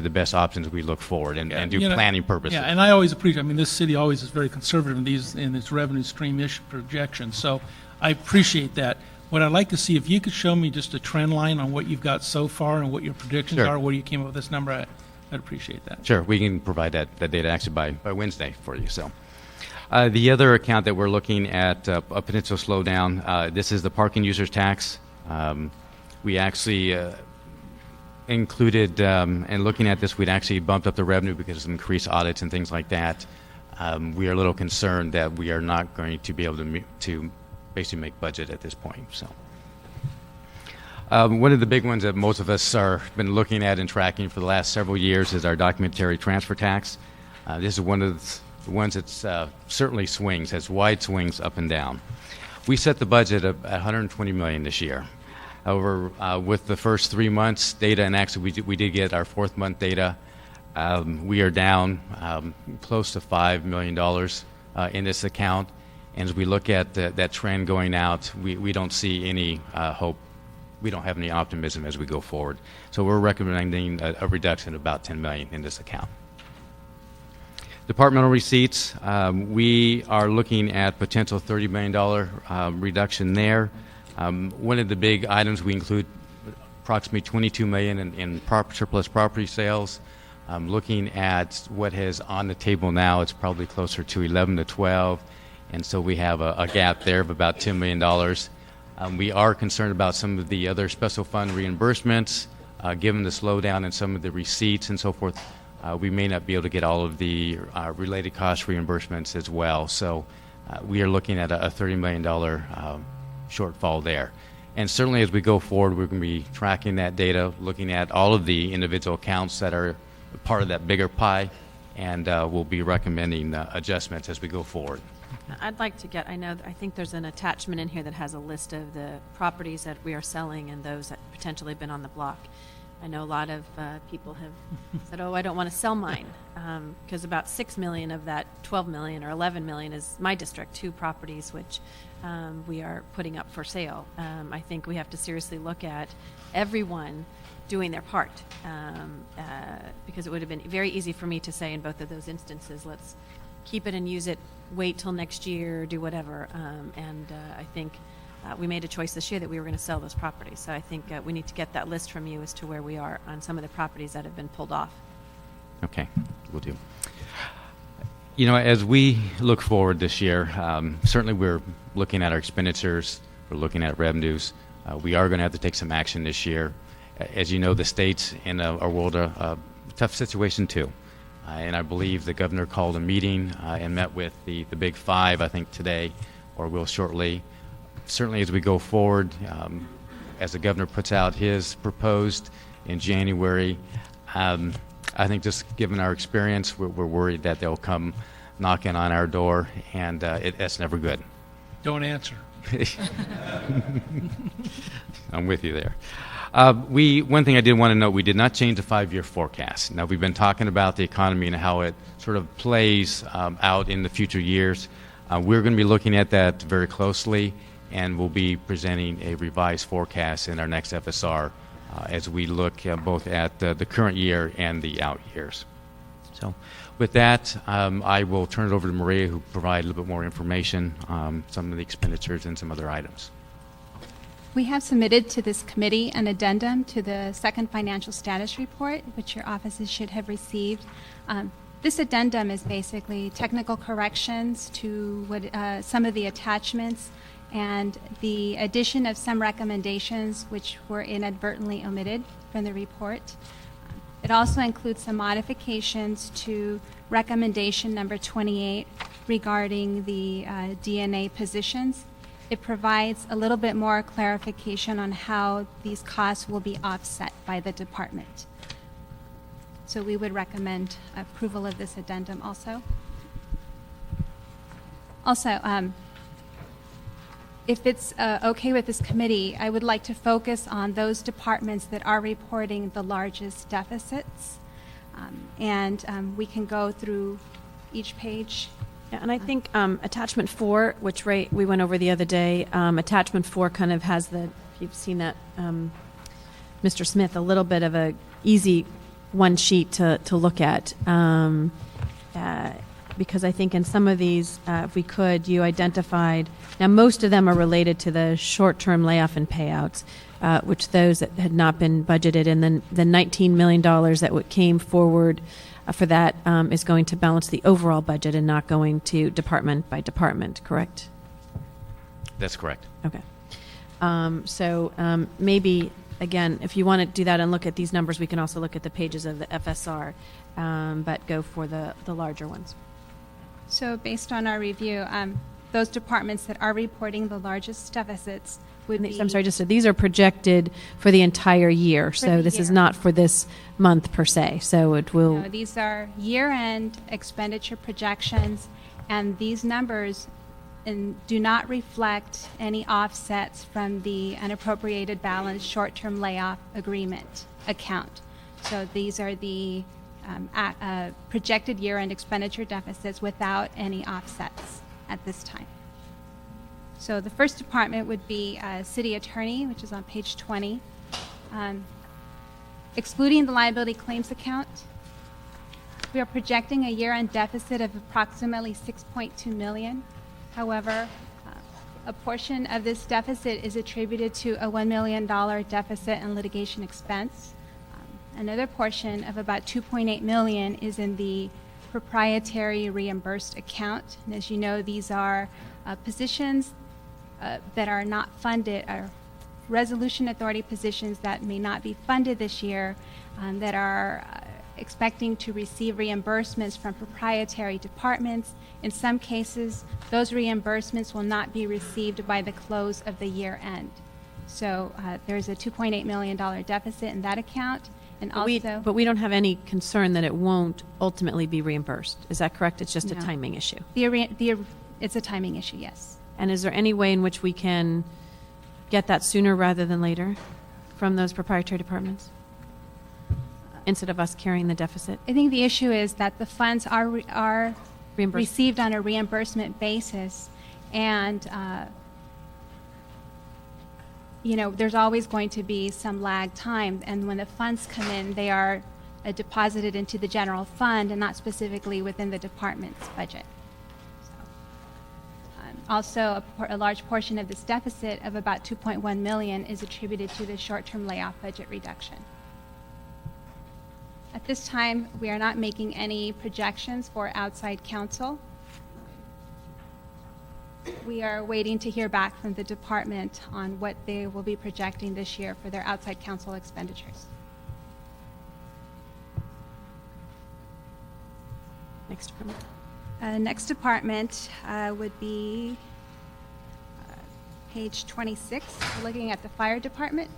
best options we look forward and do planning purposes. Yeah, and I always appreciate, I mean, this city always is very conservative in its revenue stream-ish projections, so I appreciate that. What I'd like to see, if you could show me just a trend line on what you've got so far and what your predictions Sure. are, where you came up with this number, I'd appreciate that. Sure, we can provide that data actually by Wednesday for you. So, the other account that we're looking at a potential slowdown, this is the parking users tax. We actually included, and looking at this, we'd actually bumped up the revenue because of increased audits and things like that. We are a little concerned that we are not going to be able to basically make budget at this point. So, one of the big ones that most of us are been looking at and tracking for the last several years is our documentary transfer tax. This is one of the ones that certainly swings, has wide swings up and down. We set the budget at $120 million this year. However, with the first 3 months data, and actually we did get our fourth month data, we are down close to $5 million in this account. And as we look at that trend going out, we don't see any hope. We don't have any optimism as we go forward. So we're recommending a reduction of about $10 million in this account. Departmental receipts, we are looking at potential $30 million reduction there. One of the big items we include approximately $22 million in surplus property sales. Looking at what is on the table now, it's probably closer to 11 to 12, and so we have a gap there of about $10 million. We are concerned about some of the other special fund reimbursements, given the slowdown in some of the receipts and so forth. We may not be able to get all of the related cost reimbursements as well. So we are looking at a $30 million shortfall there. And certainly as we go forward, we're going to be tracking that data, looking at all of the individual accounts that are part of that bigger pie, and we'll be recommending adjustments as we go forward. I'd like to get, I think there's an attachment in here that has a list of the properties that we are selling and those that potentially have been on the block. I know a lot of people have said, I don't want to sell mine, because about 6 million of that 12 million or 11 million is my district, 2 properties which we are putting up for sale. I think we have to seriously look at everyone doing their part, because it would have been very easy for me to say in both of those instances, let's keep it and use it, wait till next year, do whatever. I think we made a choice this year that we were going to sell those properties. So I think we need to get that list from you as to where we are on some of the properties that have been pulled off. Okay, we'll do. You know, as we look forward this year, certainly we're looking at our expenditures, we're looking at revenues. We are going to have to take some action this year. As you know, the state's in a world a tough situation too. And I believe the governor called a meeting and met with the Big Five, I think today, or will shortly. Certainly as we go forward, as the governor puts out his proposed in January, I think just given our experience, we're worried that they'll come knocking on our door, and that's never good. Don't answer. I'm with you there. One thing I did want to note, we did not change the 5-year forecast. Now, we've been talking about the economy and how it sort of plays out in the future years. We're going to be looking at that very closely, and we'll be presenting a revised forecast in our next FSR as we look both at the current year and the out years. So with that, I will turn it over to Maria, who will provide a little bit more information on some of the expenditures and some other items. We have submitted to this committee an addendum to the second financial status report, which your offices should have received. This addendum is basically technical corrections to what, some of the attachments and the addition of some recommendations which were inadvertently omitted from the report. It also includes some modifications to recommendation number 28 regarding the DNA positions. It provides a little bit more clarification on how these costs will be offset by the department. So we would recommend approval of this addendum also. Also, if it's okay with this committee, I would like to focus on those departments that are reporting the largest deficits. We can go through each page. Yeah, and I think attachment 4, which we went over the other day, attachment 4 kind of has if you've seen that, Mr. Smith, a little bit of a easy one sheet to look at. Because I think in some of these, if we could, you identified, now most of them are related to the short-term layoff and payouts, which those that had not been budgeted, and then the $19 million that came forward for that is going to balance the overall budget and not going to department by department, correct? That's correct. Okay. Maybe, again, if you want to do that and look at these numbers, we can also look at the pages of the FSR, but go for the larger ones. So based on our review, those departments that are reporting the largest deficits would be... I'm sorry, these are projected for the entire year, so this is not for this month per se, so it will... No, these are year-end expenditure projections, and these numbers do not reflect any offsets from the unappropriated balance short-term layoff agreement account. So these are the projected year-end expenditure deficits without any offsets at this time. So the first department would be City Attorney, which is on page 20. Excluding the liability claims account, we are projecting a year-end deficit of approximately $6.2 million. However, a portion of this deficit is attributed to a $1 million deficit in litigation expense. Another portion of about $2.8 million is in the proprietary reimbursed account. And as you know, these are positions that are not funded, are resolution authority positions that may not be funded this year, that are expecting to receive reimbursements from proprietary departments. In some cases, those reimbursements will not be received by the close of the year end. So there's a $2.8 million deficit in that account. And but we don't have any concern that it won't ultimately be reimbursed. Is that correct? It's just a timing issue. It's a timing issue, yes. And is there any way in which we can get that sooner rather than later from those proprietary departments instead of us carrying the deficit? I think the issue is that the funds are received on a reimbursement basis, and there's always going to be some lag time, and when the funds come in, they are deposited into the general fund and not specifically within the department's budget. Also, a large portion of this deficit of about $2.1 million is attributed to the short-term layoff budget reduction. At this time, we are not making any projections for outside counsel. We are waiting to hear back from the department on what they will be projecting this year for their outside counsel expenditures. Next department. Next department would be page 26. We're looking at the fire department.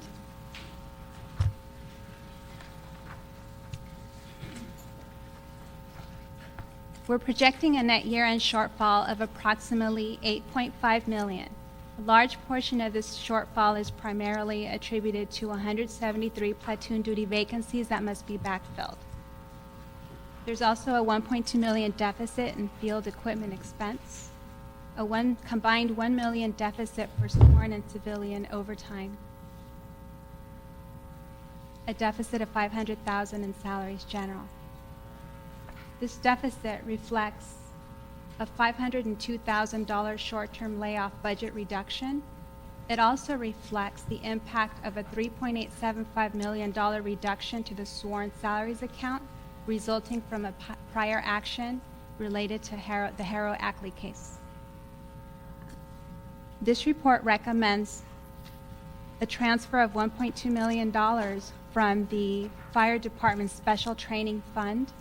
We're projecting a net year-end shortfall of approximately $8.5 million. A large portion of this shortfall is primarily attributed to 173 platoon duty vacancies that must be backfilled. There's also a $1.2 million deficit in field equipment expense, a combined $1 million deficit for sworn and civilian overtime, a deficit of $500,000 in salaries general. This deficit reflects a $502,000 short-term layoff budget reduction. It also reflects the impact of a $3.875 million reduction to the sworn salaries account resulting from a prior action related to the Harrow Ackley case. This report recommends a transfer of $1.2 million from the fire department's special training fund.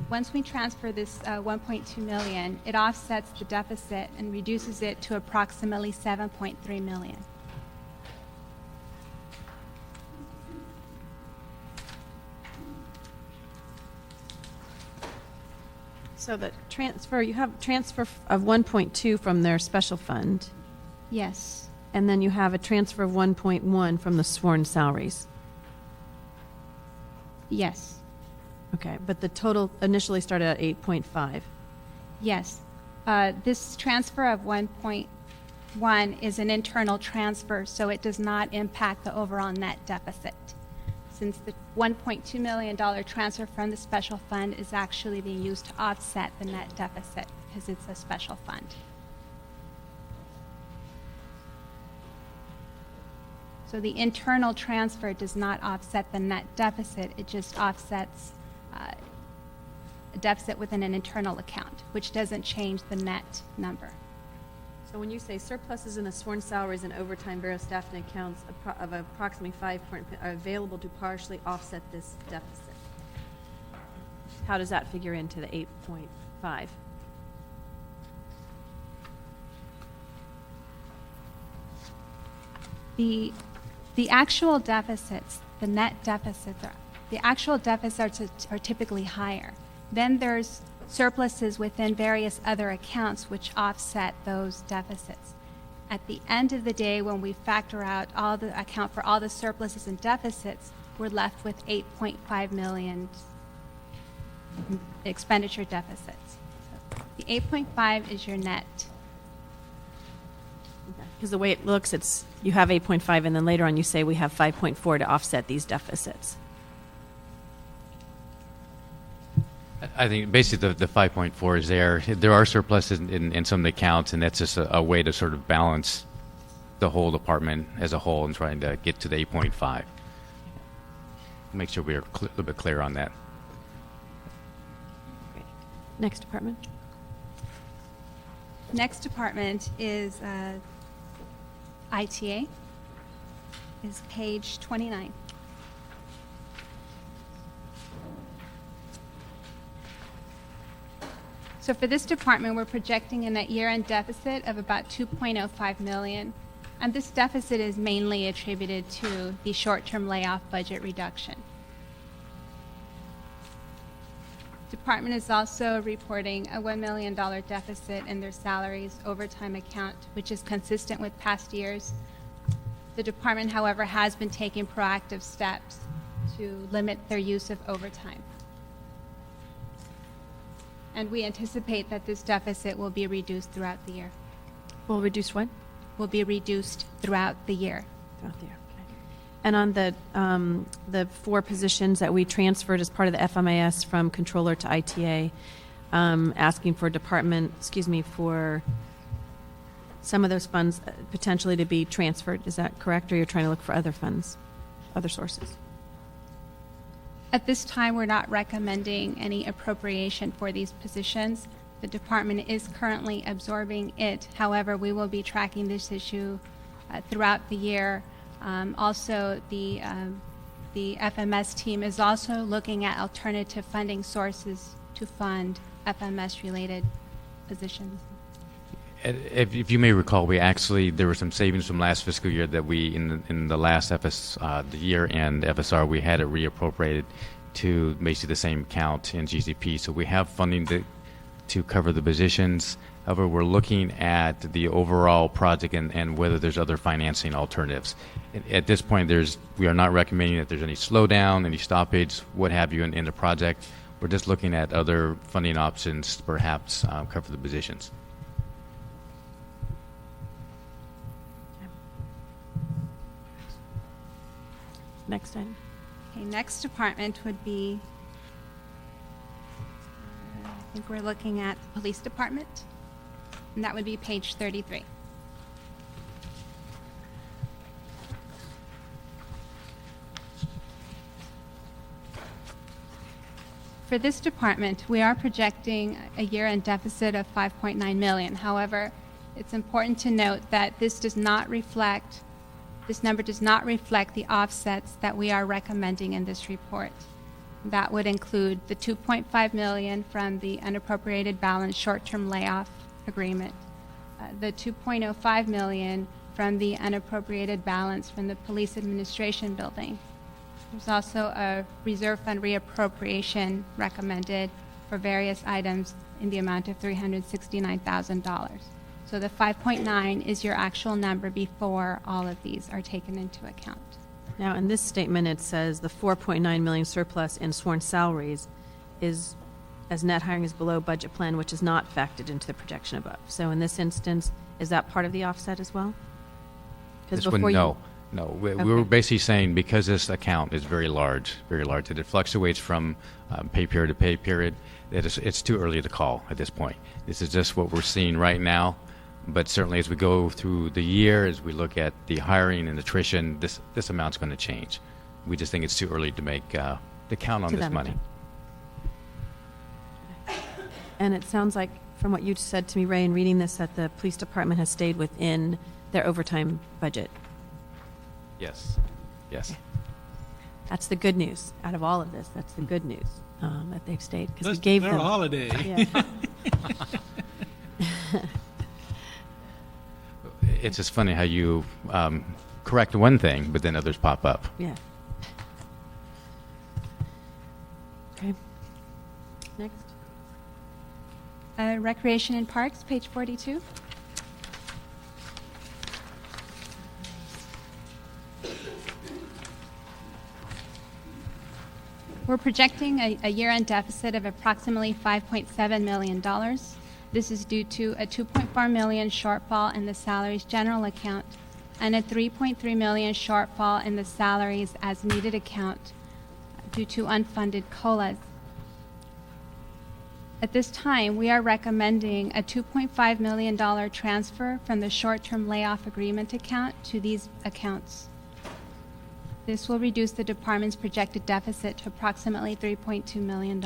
Once we transfer this $1.2 million, it offsets the deficit and reduces it to approximately $7.3 million. So the transfer, you have transfer of 1.2 from their special fund. Yes. And then you have a transfer of 1.1 from the sworn salaries. Yes. Okay, but the total initially started at 8.5. Yes. This transfer of 1.1 is an internal transfer, so it does not impact the overall net deficit, since the $1.2 million transfer from the special fund is actually being used to offset the net deficit because it's a special fund. So the internal transfer does not offset the net deficit, it just offsets a deficit within an internal account, which doesn't change the net number. So when you say surpluses in the sworn salaries and overtime various staffing accounts of approximately 5 are available to partially offset this deficit, how does that figure into the 8.5? The actual deficits, the net deficits, the actual deficits are typically higher. Then there's surpluses within various other accounts which offset those deficits. At the end of the day, when we factor out account for all the surpluses and deficits, we're left with 8.5 million expenditure deficits. So the 8.5 is your net. Because the way it looks, it's you have 8.5, and then later on you say we have 5.4 to offset these deficits. I think basically the 5.4 is there. There are surpluses in some of the accounts, and that's just a way to sort of balance the whole department as a whole and trying to get to the 8.5. Make sure we are a little bit clear on that. Great. Next department. Next department is ITA, is page 29. So for this department, we're projecting a net year-end deficit of about $2.05 million, and this deficit is mainly attributed to the short-term layoff budget reduction. Department is also reporting a $1 million deficit in their salaries overtime account, which is consistent with past years. The department, however, has been taking proactive steps to limit their use of overtime. And we anticipate that this deficit will be reduced throughout the year. Will reduce what? Will be reduced throughout the year. Throughout the year, okay. And on the 4 positions that we transferred as part of the FMIS from controller to ITA, asking for for some of those funds potentially to be transferred. Is that correct, or you're trying to look for other funds, other sources? At this time, we're not recommending any appropriation for these positions. The department is currently absorbing it. However, we will be tracking this issue throughout the year. Also, the FMS team is also looking at alternative funding sources to fund FMS-related positions. If you may recall, there were some savings from last fiscal year that we, in the last the year-end FSR, we had it reappropriated to basically the same account in GCP. So we have funding to cover the positions. However, we're looking at the overall project and whether there's other financing alternatives. At this point, we are not recommending that there's any slowdown, any stoppage, what have you, in the project. We're just looking at other funding options to perhaps cover the positions. Next item. Okay, next department would be, I think we're looking at the police department, and that would be page 33. For this department, we are projecting a year-end deficit of $5.9 million. However, it's important to note that this number does not reflect the offsets that we are recommending in this report. That would include the $2.5 million from the unappropriated balance short-term layoff agreement, the $2.05 million from the unappropriated balance from the police administration building. There's also a reserve fund reappropriation recommended for various items in the amount of $369,000. So the 5.9 is your actual number before all of these are taken into account. Now, in this statement, it says the 4.9 million surplus in sworn salaries is, as net hiring is below budget plan, which is not factored into the projection above. So in this instance, is that part of the offset as well? This one, no. No, we were basically saying because this account is very large, that it fluctuates from pay period to pay period, that it's too early to call at this point. This is just what we're seeing right now. But certainly as we go through the year, as we look at the hiring and attrition, this amount's going to change. We just think it's too early to make the count on this money. And it sounds like, from what you said to me, Ray, in reading this, that the police department has stayed within their overtime budget. Yes. Yes. Okay. That's the good news. Out of all of this, that's the good news, that they've stayed. Because we gave them a holiday. Yeah. It's just funny how you correct one thing, but then others pop up. Yeah. Okay. Next. Recreation and Parks, page 42. We're projecting a year-end deficit of approximately $5.7 million. This is due to a $2.4 million shortfall in the salaries general account and a $3.3 million shortfall in the salaries as needed account due to unfunded COLAs. At this time, we are recommending a $2.5 million transfer from the short-term layoff agreement account to these accounts. This will reduce the department's projected deficit to approximately $3.2 million.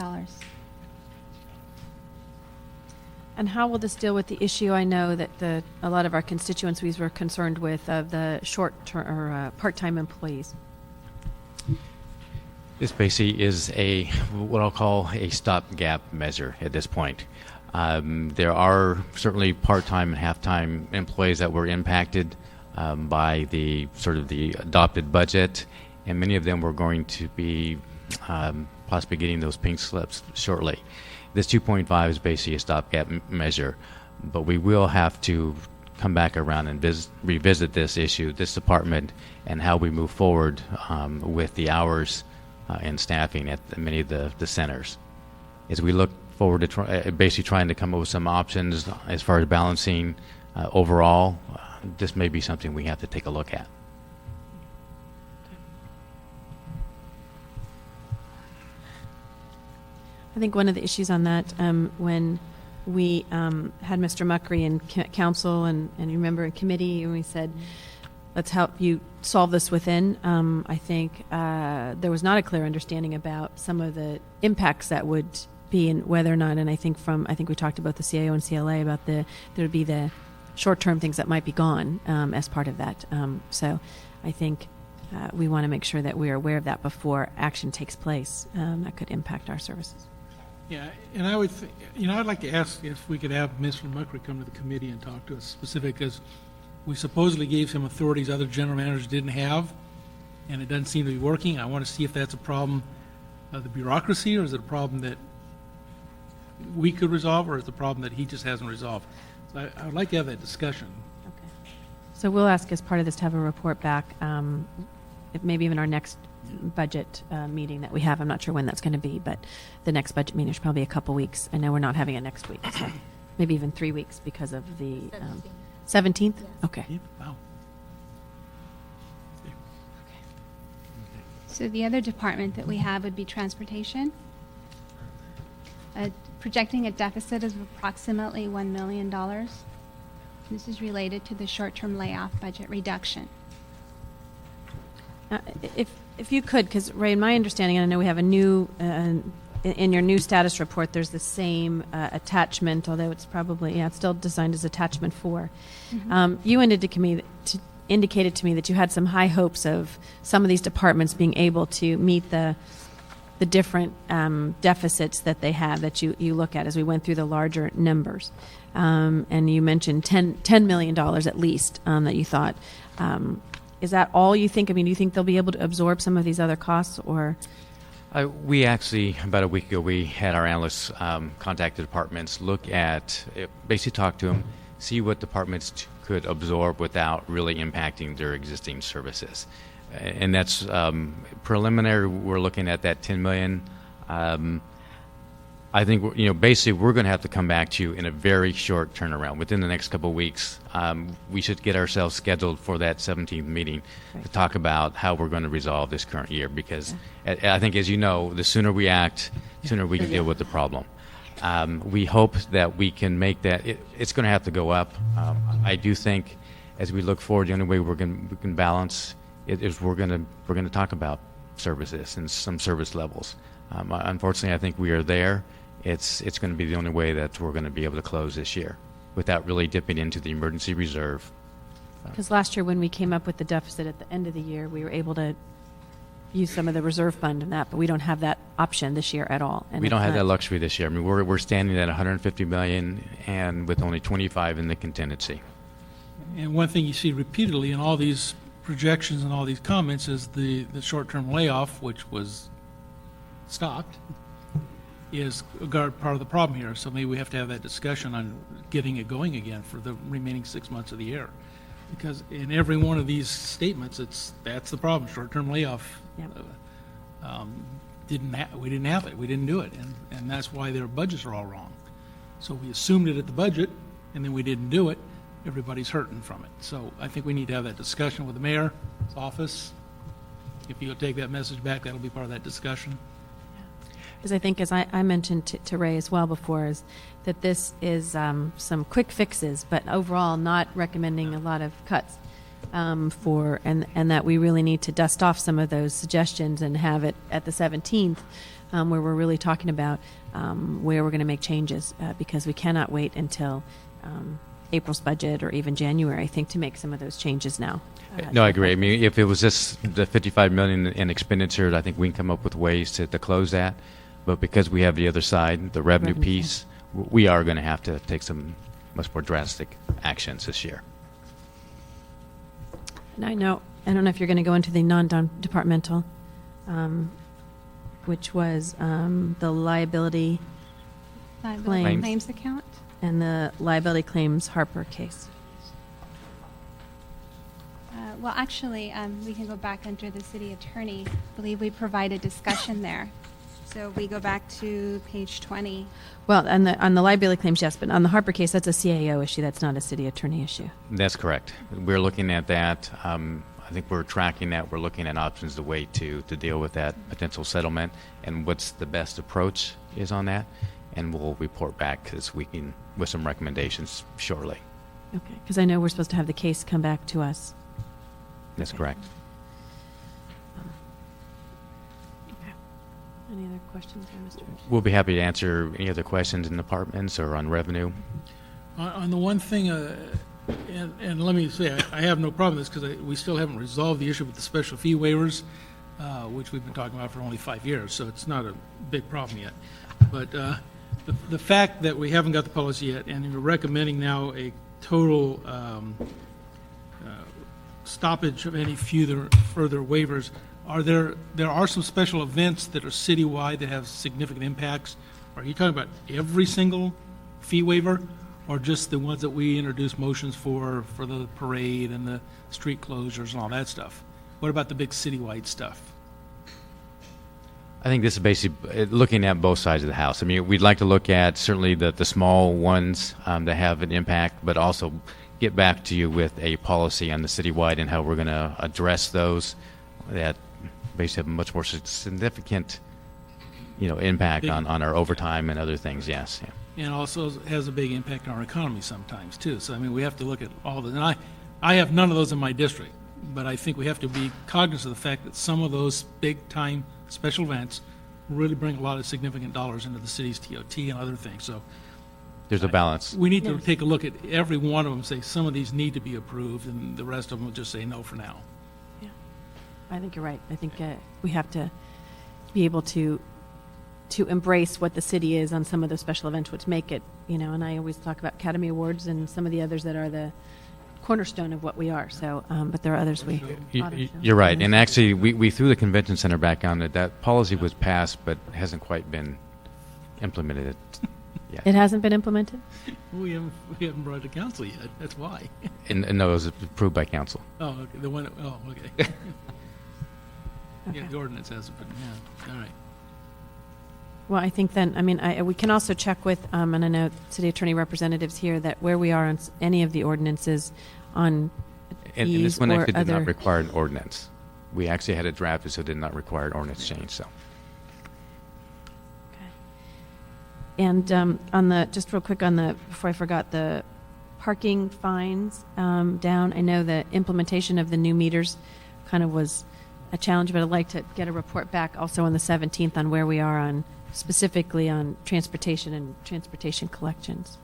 And how will this deal with the issue I know that a lot of our constituencies were concerned with of the short-term or part-time employees? This basically is what I'll call a stopgap measure at this point. There are certainly part-time and half-time employees that were impacted by the adopted budget, and many of them were going to be possibly getting those pink slips shortly. This 2.5 is basically a stopgap measure, but we will have to come back around and revisit this issue, this department, and how we move forward with the hours and staffing at many of the centers. As we look forward to basically trying to come up with some options as far as balancing overall, this may be something we have to take a look at. I think one of the issues on that, when we had Mr. Muckery in council and you remember in committee, and we said, let's help you solve this within, I think there was not a clear understanding about some of the impacts that would be and whether or not, and I think we talked about the CAO and CLA about there would be the short-term things that might be gone as part of that. So I think we want to make sure that we are aware of that before action takes place that could impact our services. Yeah, and I would, I'd like to ask if we could have Mr. Muckery come to the committee and talk to us specific, because we supposedly gave him authorities other general managers didn't have, and it doesn't seem to be working. I want to see if that's a problem of the bureaucracy, or is it a problem that we could resolve, or is it a problem that he just hasn't resolved? So I would like to have that discussion. Okay. So we'll ask as part of this to have a report back, if maybe even our next budget meeting that we have. I'm not sure when that's going to be, but the next budget meeting is probably a couple weeks. I know we're not having it next week, so maybe even 3 weeks because of the 17th? Yes. Okay. Yeah, wow. So the other department that we have would be transportation. Projecting a deficit of approximately $1 million. This is related to the short-term layoff budget reduction. If you could, because Ray, in my understanding, and I know we have a new, in your new status report, there's the same attachment, although it's probably, it's still designed as attachment 4. Mm-hmm. You indicated to me that you had some high hopes of some of these departments being able to meet the different deficits that they have that you look at as we went through the larger numbers. And you mentioned $10 million at least that you thought. Is that all you think? I mean, do you think they'll be able to absorb some of these other costs, or? We actually, about a week ago, we had our analysts contact the departments, look at, basically talk to them, see what departments could absorb without really impacting their existing services. And that's preliminary. We're looking at that 10 million. I think basically we're going to have to come back to you in a very short turnaround within the next couple of weeks. We should get ourselves scheduled for that 17th meeting to talk about how we're going to resolve this current year, because I think, as you know, the sooner we act, the sooner we can deal with the problem. We hope that we can make that. It's going to have to go up. I do think, as we look forward, the only way we can balance it is we're going to talk about services and some service levels. Unfortunately, I think we are there. It's going to be the only way that we're going to be able to close this year without really dipping into the emergency reserve. Because last year when we came up with the deficit at the end of the year, we were able to use some of the reserve fund and that, but we don't have that option this year at all. And we don't have that luxury this year. I mean, we're standing at 150 million and with only 25 in the contingency. And one thing you see repeatedly in all these projections and all these comments is the short-term layoff, which was stopped, is part of the problem here. So maybe we have to have that discussion on getting it going again for the remaining 6 months of the year. Because in every one of these statements, that's the problem. Short-term layoff. Yep. We didn't have it. We didn't do it, and that's why their budgets are all wrong. So we assumed it at the budget, and then we didn't do it. Everybody's hurting from it. So I think we need to have that discussion with the mayor's office. If you'll take that message back, that'll be part of that discussion. Because I think, as I mentioned to Ray as well before, is that this is some quick fixes, but overall not recommending a lot of cuts and that we really need to dust off some of those suggestions and have it at the 17th where we're really talking about where we're going to make changes because we cannot wait until April's budget or even January, I think, to make some of those changes now. No, I agree. I mean, if it was just the 55 million in expenditures, I think we can come up with ways to close that. But because we have the other side, the revenue piece, we are going to have to take some much more drastic actions this year. And I don't know if you're going to go into the non-departmental, which was the liability claims account and the liability claims Harper case. Well, actually, we can go back under the city attorney. I believe we provided discussion there. So we go back to page 20. Well, on the liability claims, yes, but on the Harper case, that's a CAO issue. That's not a city attorney issue. That's correct. We're looking at that. I think we're tracking that. We're looking at options, the way to deal with that potential settlement and what's the best approach is on that. And we'll report back this week with some recommendations shortly. Okay, because I know we're supposed to have the case come back to us. That's correct. Okay. Any other questions, Mr. Richards? We'll be happy to answer any other questions in departments or on revenue. On the one thing, and let me say, I have no problem with this because we still haven't resolved the issue with the special fee waivers, which we've been talking about for only 5 years, so it's not a big problem yet. But the fact that we haven't got the policy yet, and you're recommending now a total stoppage of any further waivers, there are some special events that are citywide that have significant impacts. Are you talking about every single fee waiver, or just the ones that we introduce motions for the parade and the street closures and all that stuff? What about the big citywide stuff? I think this is basically looking at both sides of the house. I mean, we'd like to look at certainly the small ones that have an impact, but also get back to you with a policy on the citywide and how we're going to address those that basically have a much more significant, impact on our overtime and other things. Yes. Yeah. And also has a big impact on our economy sometimes too. So I mean, we have to look at all the. And I have none of those in my district, but I think we have to be cognizant of the fact that some of those big time special events really bring a lot of significant dollars into the city's TOT and other things. So there's a balance. We need to take a look at every one of them, say some of these need to be approved, and the rest of them will just say no for now. Yeah, I think you're right. I think we have to be able to embrace what the city is on some of those special events, which make it, and I always talk about Academy Awards and some of the others that are the cornerstone of what we are. So, but there are others You're right. And actually, we threw the convention center back on it. That policy was passed, but hasn't quite been implemented. yet. It hasn't been implemented? We haven't brought it to council yet. That's why. And no, it was approved by council. Oh, okay. The one. Oh, okay. Yeah, the ordinance hasn't been. Yeah. All right. Well, I think then, I mean, we can also check with, and I know city attorney representatives here, that where we are on any of the ordinances on And fees this one or actually did other. not require an ordinance. We actually had it drafted, so it did not require an ordinance change. So. And on the, just real quick on the, before I forgot, the parking fines down, I know the implementation of the new meters kind of was a challenge, but I'd like to get a report back also on the 17th on where we are on, specifically on transportation and transportation collections.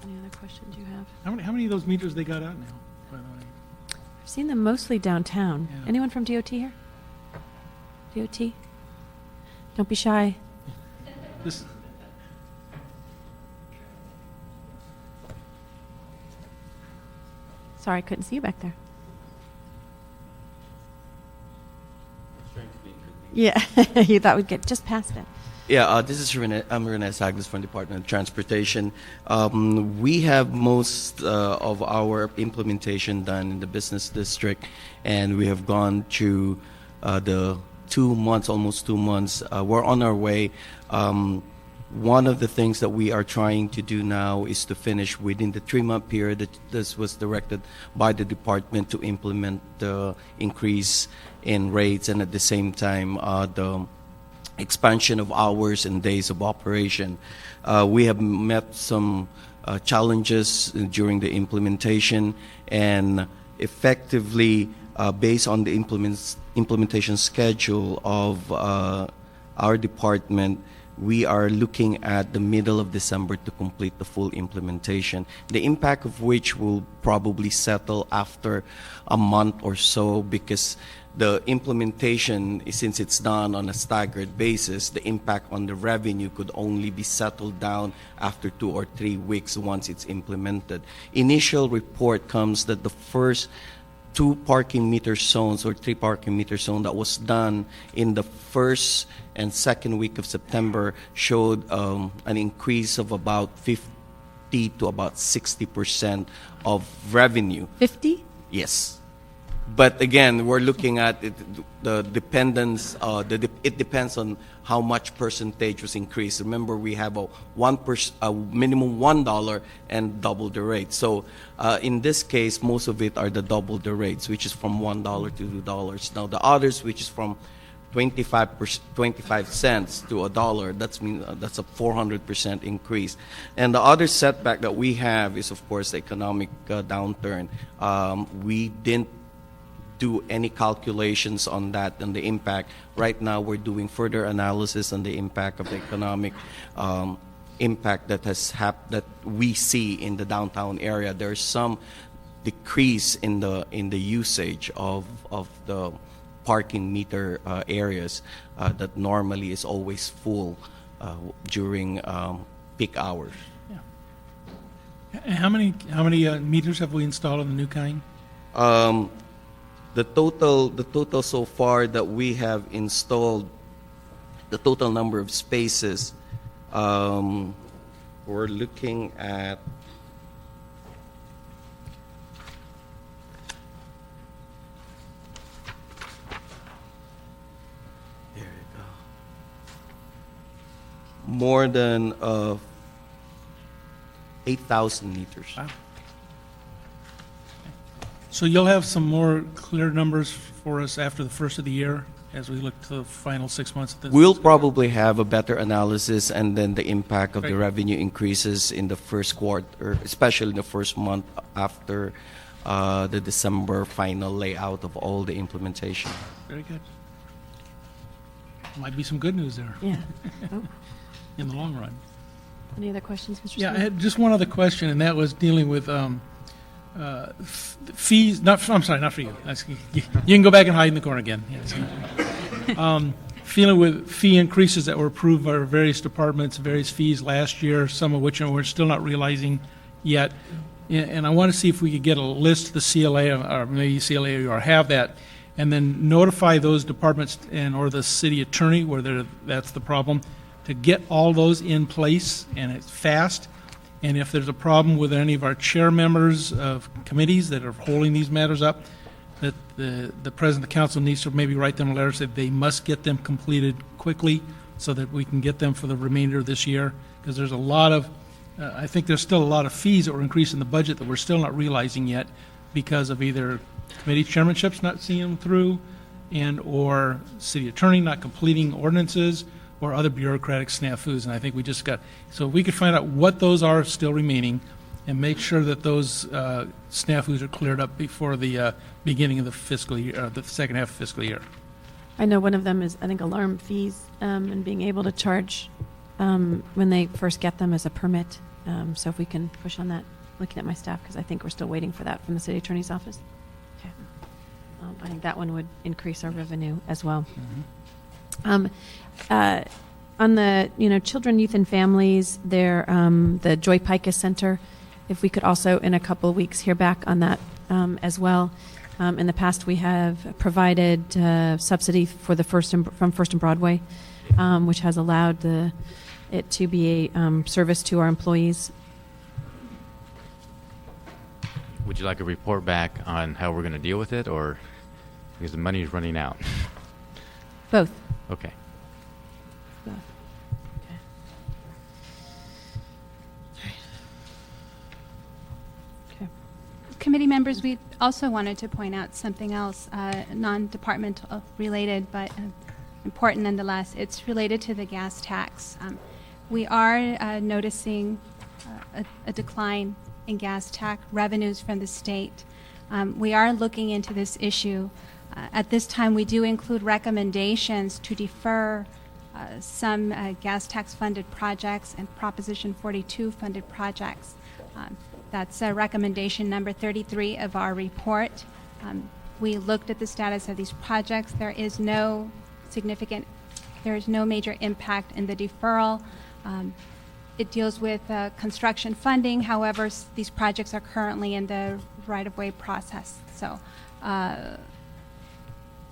Any other questions you have? How many of those meters they got out now, by the way? I've seen them mostly downtown. Yeah. Anyone from DOT here? DOT? Don't be shy. This, Sorry, I couldn't see you back there. Yeah, you thought we'd get just past it. Yeah, this is Rene. I'm Rene Saglas from Department of Transportation. We have most of our implementation done in the business district, and we have gone through the 2 months, almost 2 months. We're on our way. One of the things that we are trying to do now is to finish within the 3-month period that this was directed by the department to implement the increase in rates, and at the same time the expansion of hours and days of operation. We have met some challenges during the implementation, and effectively based on the implementation schedule of our department, we are looking at the middle of December to complete the full implementation, the impact of which will probably settle after a month or so, because the implementation, since it's done on a staggered basis, the impact on the revenue could only be settled down after 2 or 3 weeks once it's implemented. Initial report comes that the first 2 parking meter zones or 3 parking meter zone that was done in the first and second week of September showed an increase of about 50 to about 60% of revenue. 50? Yes. But again, we're looking at it, the dependence. It depends on how much percentage was increased. Remember, we have a minimum $1 and double the rate. So in this case, most of it are the double the rates, which is from $1 to $2. Now the others, which is from 25 cents to $1, that's a 400% increase. And the other setback that we have is, of course, the economic downturn. We didn't do any calculations on that and the impact. Right now, we're doing further analysis on the impact of the economic impact that we see in the downtown area. There's some decrease in the usage of the parking meter areas that normally is always full during peak hours. yeah. And how many meters have we installed on the new kind? The total so far that we have installed, the total number of spaces, we're looking at more than 8,000 meters. Wow. So you'll have some more clear numbers for us after the first of the year as we look to the final 6 months of this? We'll probably have a better analysis, and then the impact of the Right. revenue increases in the first quarter, especially in the first month after the December final layout of all the implementation. Very good. Might be some good news there Yeah. Oh, in the long run. any other questions, Mr. Yeah, I Smith? had just one other question, and that was dealing with fees. I'm sorry, not for you. You can go back and hide in the corner again. Yes. Dealing with fee increases that were approved by various departments, various fees last year, some of which we're still not realizing yet. And I want to see if we could get a list of the CLA, or maybe CLA or have that, and then notify those departments and or the city attorney where that's the problem, to get all those in place, and it's fast. And if there's a problem with any of our chair members of committees that are holding these matters up, that the president of the council needs to maybe write them a letter saying they must get them completed quickly so that we can get them for the remainder of this year. Because there's a lot of, I think there's still a lot of fees that were increased in the budget that we're still not realizing yet because of either committee chairmanships not seeing them through and or city attorney not completing ordinances or other bureaucratic snafus. And I think we just got, so if we could find out what those are still remaining and make sure that those snafus are cleared up before the beginning of the fiscal year, the second half of fiscal year. I know one of them is, I think, alarm fees and being able to charge when they first get them as a permit. So if we can push on that, looking at my staff, because I think we're still waiting for that from the city attorney's office. Okay. I think that one would increase our revenue as well. On the children, youth, and families, there the Joy Picus Center. If we could also in a couple of weeks hear back on that as well. In the past, we have provided subsidy for the from First and Broadway, which has allowed it to be a service to our employees. Would you like a report back on how we're going to deal with it, or because the money is running out? Both. Okay. Both. Okay. Okay. Committee members, we also wanted to point out something else, non-departmental related, but important nonetheless. It's related to the gas tax. We are noticing a decline in gas tax revenues from the state. We are looking into this issue. At this time, we do include recommendations to defer some gas tax funded projects and Proposition 42 funded projects. That's recommendation number 33 of our report. We looked at the status of these projects. There is no major impact in the deferral. It deals with construction funding. However, these projects are currently in the right-of-way process. So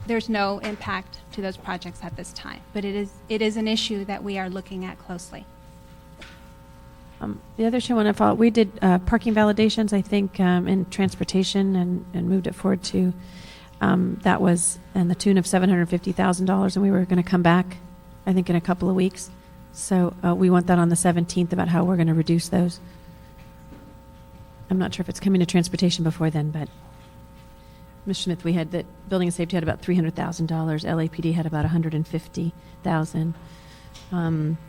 there's no impact to those projects at this time. But it is an issue that we are looking at closely. The other issue I want to follow, we did parking validations, I think, in transportation and moved it forward to, that was in the tune of $750,000, and we were going to come back, I think, in a couple of weeks. So we want that on the 17th about how we're going to reduce those. I'm not sure if it's coming to transportation before then, but Mr. Smith, we had that building and safety had about $300,000. LAPD had about $150,000.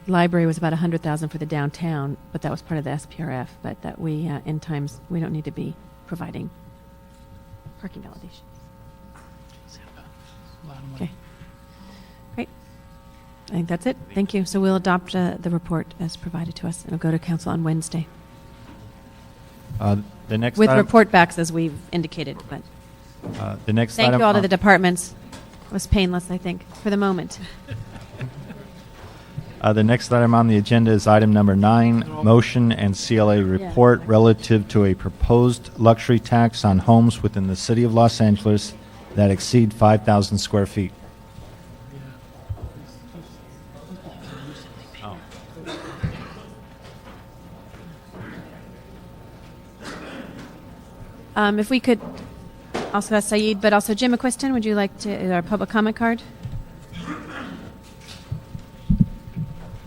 Library was about $100,000 for the downtown, but that was part of the SPRF. But that we, in times, we don't need to be providing parking validation. Okay. Great. I think that's it. Thank you. So we'll adopt the report as provided to us, and it'll go to council on Wednesday. The next with item, report backs as we've indicated. But the next thank item you all to the departments. It was painless, I think, for the moment. The next item on the agenda is item number 9, motion and CLA report relative to a proposed luxury tax on homes within the city of Los Angeles that exceed 5,000 square feet. If we could also ask Saeed, but also Jim McQuiston, would you like to, our public comment card?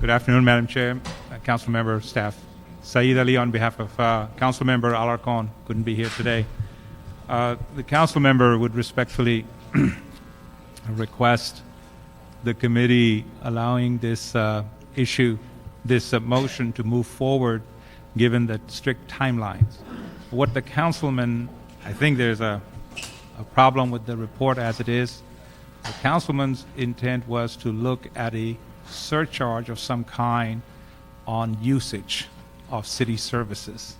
Good afternoon, Madam Chair, council member, staff. Saeed Ali on behalf of council member Alarcon, couldn't be here today. The council member would respectfully request the committee allowing this issue, this motion to move forward given the strict timelines. What the councilman, I think there's a problem with the report as it is. The councilman's intent was to look at a surcharge of some kind on usage of city services.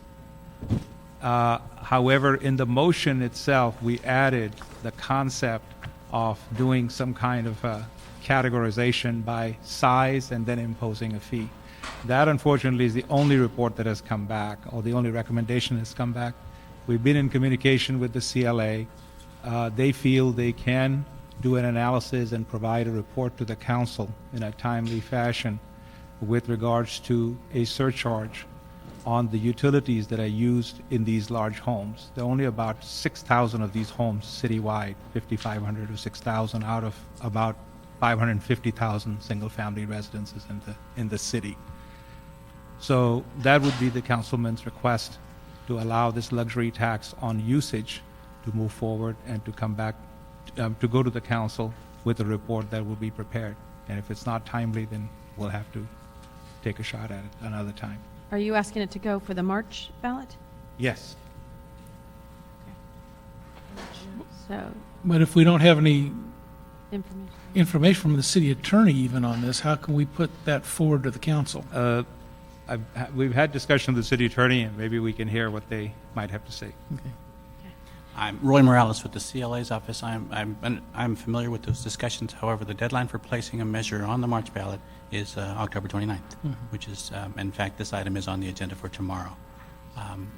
However, in the motion itself, we added the concept of doing some kind of categorization by size and then imposing a fee. That, unfortunately, is the only report that has come back, or the only recommendation has come back. We've been in communication with the CLA. they feel they can do an analysis and provide a report to the council in a timely fashion with regards to a surcharge on the utilities that are used in these large homes. There are only about 6,000 of these homes citywide, 5,500 or 6,000 out of about 550,000 single-family residences in the city. So that would be the councilman's request, to allow this luxury tax on usage to move forward and to come back, to go to the council with a report that will be prepared. And if it's not timely, then we'll have to take a shot at it another time. Are you asking it to go for the March ballot? Yes. So, But if we don't have any information. information from the city attorney even on this, how can we put that forward to the council? We've had discussion with the city attorney, and maybe we can hear what they might have to say. Okay. I'm Roy Morales with the CLA's office. I'm familiar with those discussions. However, the deadline for placing a measure on the March ballot is October 29th, which is, in fact, this item is on the agenda for tomorrow.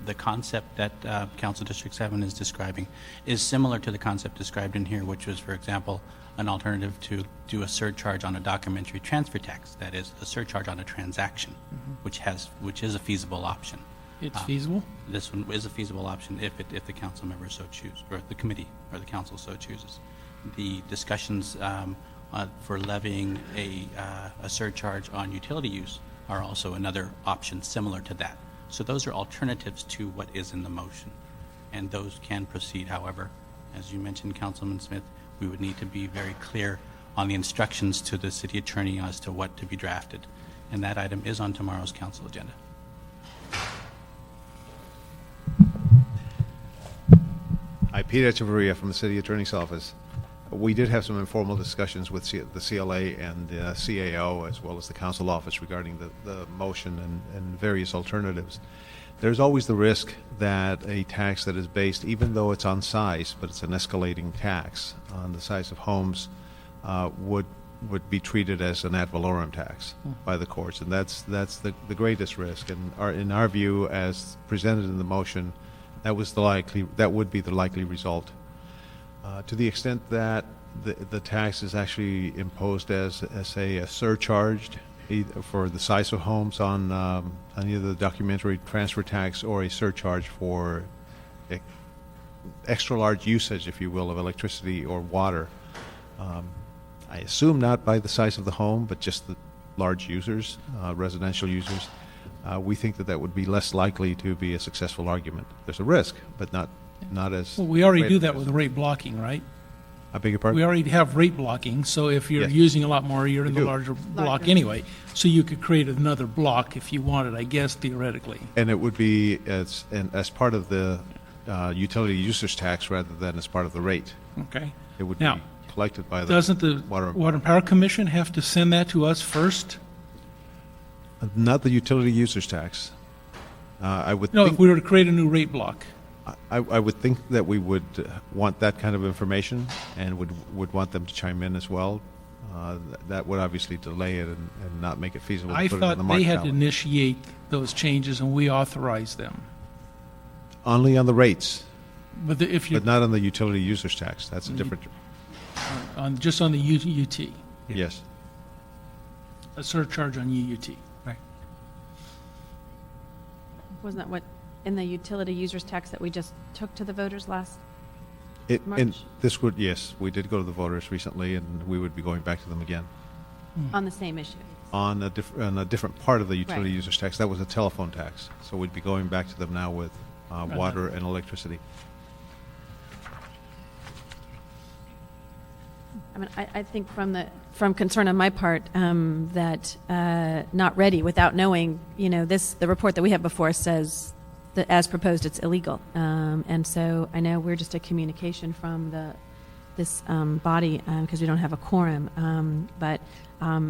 The concept that Council District 7 is describing is similar to the concept described in here, which was, for example, an alternative to do a surcharge on a documentary transfer tax, that is, a surcharge on a transaction, which is a feasible option. It's feasible? This one is a feasible option if the council members so choose, or the committee or the council so chooses. The discussions for levying a surcharge on utility use are also another option similar to that. So those are alternatives to what is in the motion, and those can proceed. However, as you mentioned, Councilman Smith, we would need to be very clear on the instructions to the city attorney as to what to be drafted, and that item is on tomorrow's council agenda. Hi, Peter Echeverria from the City Attorney's Office. We did have some informal discussions with the CLA and the CAO, as well as the Council Office, regarding the motion and various alternatives. There's always the risk that a tax that is based, even though it's on size, but it's an escalating tax on the size of homes, would be treated as an ad valorem tax by the courts, and that's the greatest risk. And in our view, as presented in the motion, that would be the likely result. To the extent that the tax is actually imposed as a surcharge for the size of homes on either the documentary transfer tax or a surcharge for extra large usage, if you will, of electricity or water. I assume not by the size of the home, but just the large users, residential users. We think that would be less likely to be a successful argument. There's a risk, but not as... Well, we already do that with rate blocking, right? I beg your pardon? We already have rate blocking, so if you're using a lot more, you're in the larger block anyway. So you could create another block if you wanted, I guess, theoretically. And it would be as part of the utility users tax rather than as part of the rate. Okay. It would Now, be collected by the doesn't the Water and Power Commission have to send that to us first? Not the utility users tax. I would No, think, if we were to create a new rate block. I would think that we would want that kind of information and would want them to chime in as well. That would obviously delay it and not make it feasible to I put it on thought the March they had ballot. to initiate those changes and we authorized them. Only on the rates, But if you but not on the utility users tax. That's a different... just on the UUT, Yes. a surcharge on UUT. Wasn't that what, in the utility users tax that we just took to the voters last And March? this would, yes, we did go to the voters recently, and we would be going back to them again On the same issue? on a different part of the utility Right. users tax. That was a telephone tax, so we'd be going back to them now with water and electricity. I mean, I think from concern on my part, that not ready without knowing, the report that we have before us says that as proposed, it's illegal. And so I know we're just a communication from this body because we don't have a quorum. But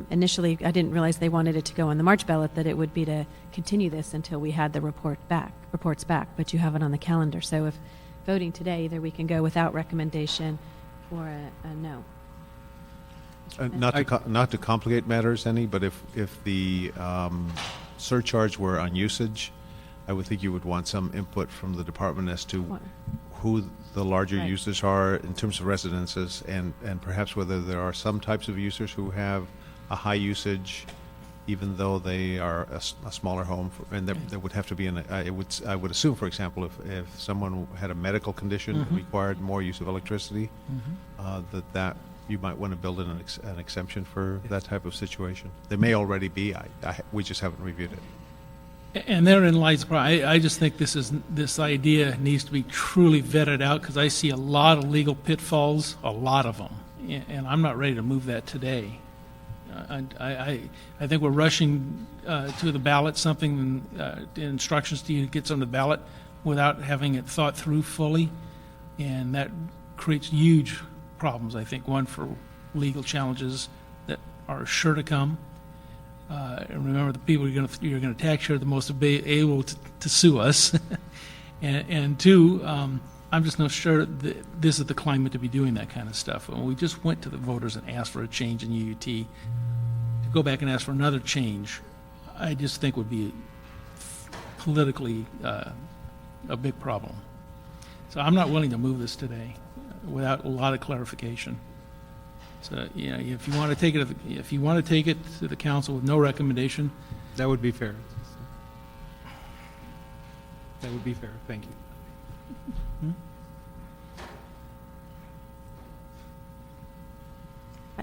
initially, I didn't realize they wanted it to go on the March ballot, that it would be to continue this until we had the reports back. But you have it on the calendar. So if voting today, either we can go without recommendation or a no. Not to complicate matters any, but if the surcharge were on usage, I would think you would want some input from the department as to who the larger Right. users are in terms of residences, and perhaps whether there are some types of users who have a high usage, even though they are a smaller home, and there would have to be I would assume, for example, if someone had a medical condition that required more use of electricity, that you might want to build in an exemption for that type of situation. There may already be. We just haven't reviewed it. And therein lies the problem. I just think this idea needs to be truly vetted out, because I see a lot of legal pitfalls, a lot of them, and I'm not ready to move that today. I think we're rushing to the ballot, the instructions to you to get on the ballot without having it thought through fully, and that creates huge problems, I think. One, for legal challenges that are sure to come. And remember, the people you're going to tax are the most able to sue us. and two, I'm just not sure that this is the climate to be doing that kind of stuff. And we just went to the voters and asked for a change in UUT. To go back and ask for another change, I just think would be politically a big problem. So I'm not willing to move this today without a lot of clarification. So, if you want to take it to the council with no recommendation, That would be fair. That would be fair. Thank you.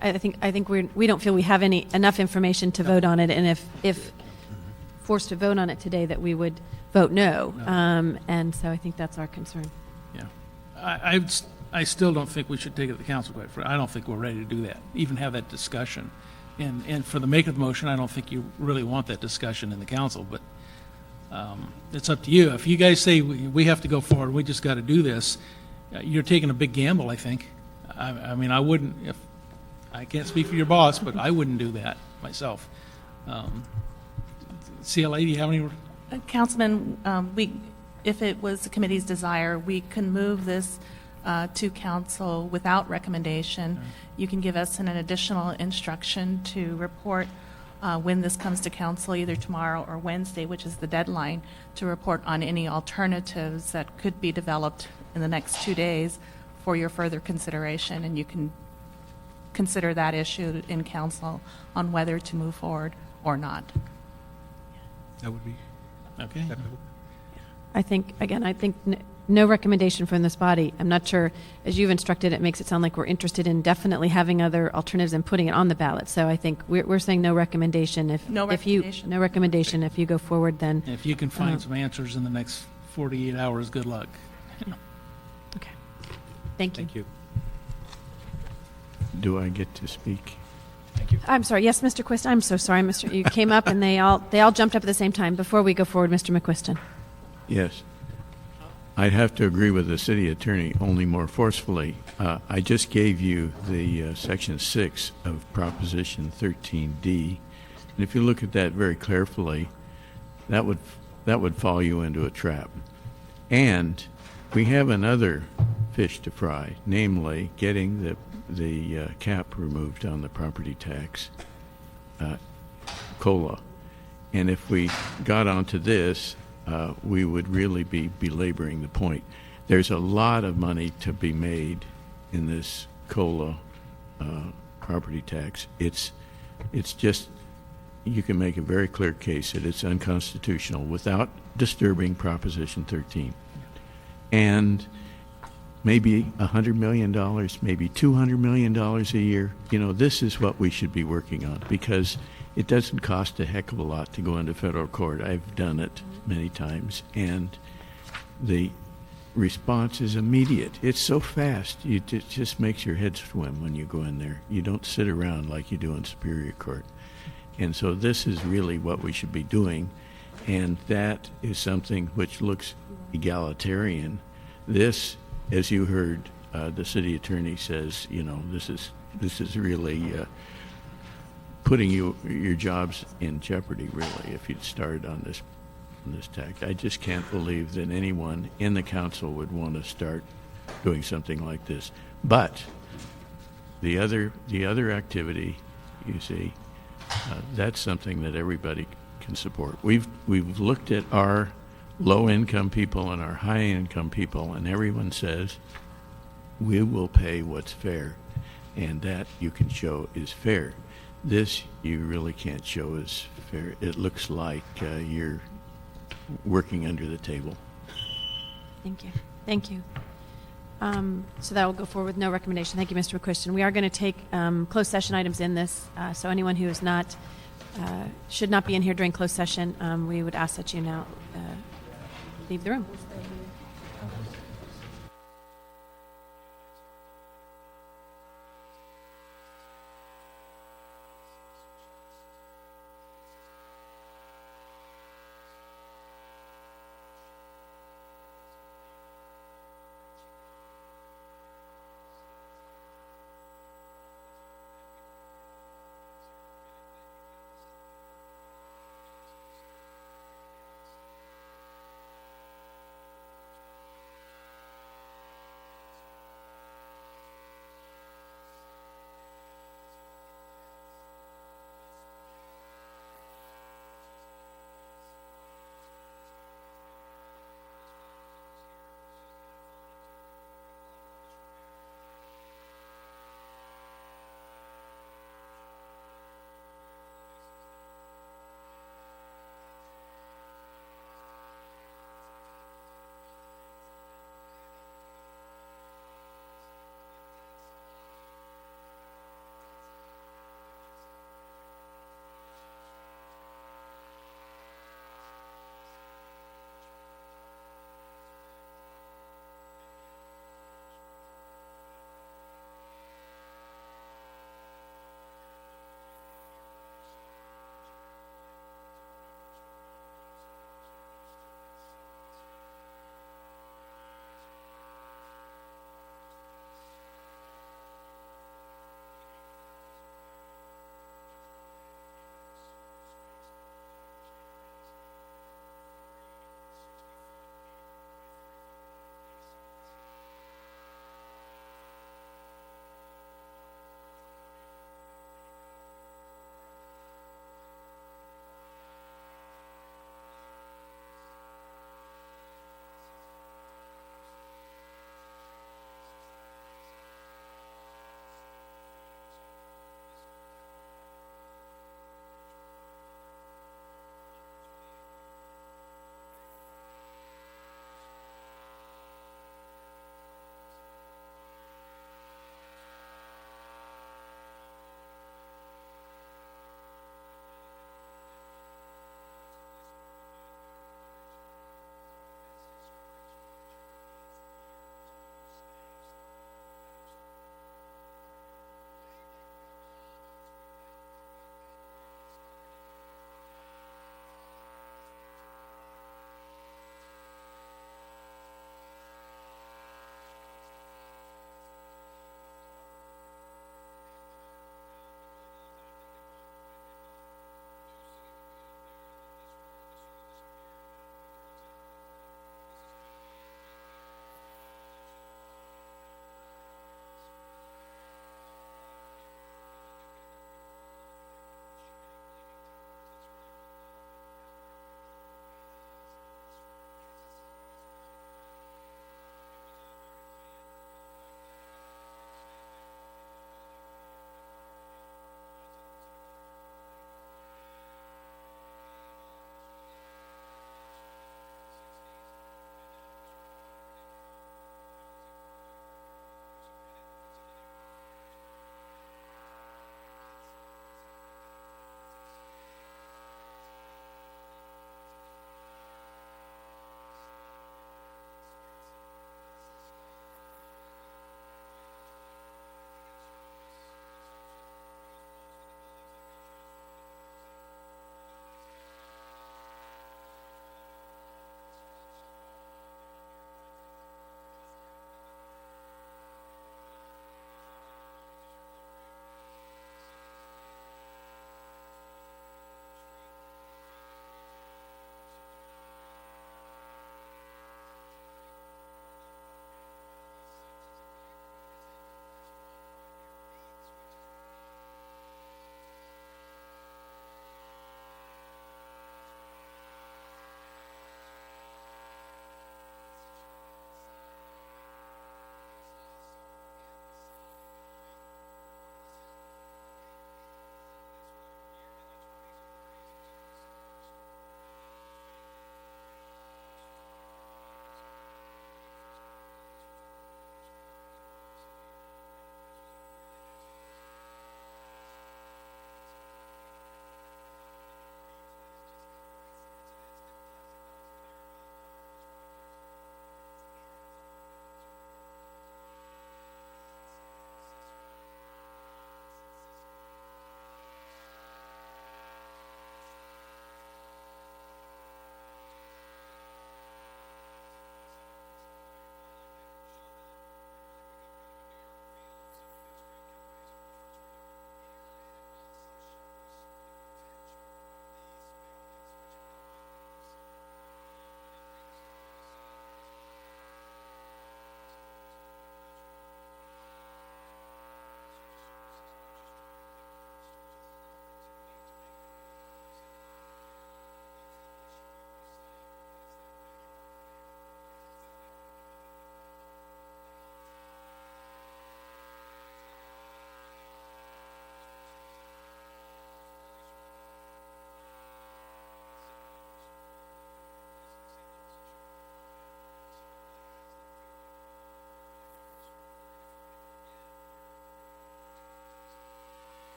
I think we don't feel we have enough information to vote on it, and if forced to vote on it today, that we would vote no. And so I think that's our concern. Yeah, I still don't think we should take it to the council. Quite frankly, I don't think we're ready to do that, even have that discussion. And for the maker of the motion, I don't think you really want that discussion in the council. But it's up to you. If you guys say we have to go forward, we just got to do this, you're taking a big gamble, I think. I mean, I wouldn't. If I can't speak for your boss, but I wouldn't do that myself. CLA, do you have any? Councilman, if it was the committee's desire, we can move this to council without recommendation. You can give us an additional instruction to report when this comes to council, either tomorrow or Wednesday, which is the deadline, to report on any alternatives that could be developed in the next 2 days for your further consideration, and you can consider that issue in council on whether to move forward or not. That would be okay. I think no recommendation from this body. I'm not sure, as you've instructed, it makes it sound like we're interested in definitely having other alternatives and putting it on the ballot. So I think we're saying no recommendation. No recommendation. If you go forward, then If you can find some answers in the next 48 hours, good luck. Okay. Thank you. Thank you. Do I get to speak? Thank you. I'm sorry. Yes, Mr. Quist. I'm so sorry, Mr. You came up and they all jumped up at the same time. Before we go forward, Mr. McQuiston. Yes. I'd have to agree with the city attorney, only more forcefully. I just gave you the Section 6 of Proposition 13D, and if you look at that very carefully, that would fall you into a trap. And we have another fish to fry, namely getting the cap removed on the property tax, COLA. And if we got onto this, we would really be belaboring the point. There's a lot of money to be made in this COLA property tax. It's just, you can make a very clear case that it's unconstitutional without disturbing Proposition 13. And maybe $100 million, maybe $200 million a year. This is what we should be working on, because it doesn't cost a heck of a lot to go into federal court. I've done it many times, and the response is immediate. It's so fast. It just makes your head swim when you go in there. You don't sit around like you do in Superior Court. And so this is really what we should be doing, and that is something which looks egalitarian. This, as you heard the city attorney says, this is really putting your jobs in jeopardy, really, if you'd started on this tax. I just can't believe that anyone in the council would want to start doing something like this. But the other activity, you see, that's something that everybody can support. We've looked at our low-income people and our high-income people, and everyone says, we will pay what's fair, and that you can show is fair. This you really can't show as fair. It looks like you're working under the table. Thank you. Thank you. So that will go forward with no recommendation. Thank you, Mr. McQuiston. We are going to take closed session items in this, so anyone who is not, should not be in here during closed session, we would ask that you now leave the room.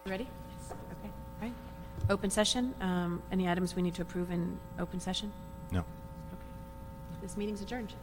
You ready? Okay, all right. Open session, any items we need to approve in open session? No. This meeting's adjourned.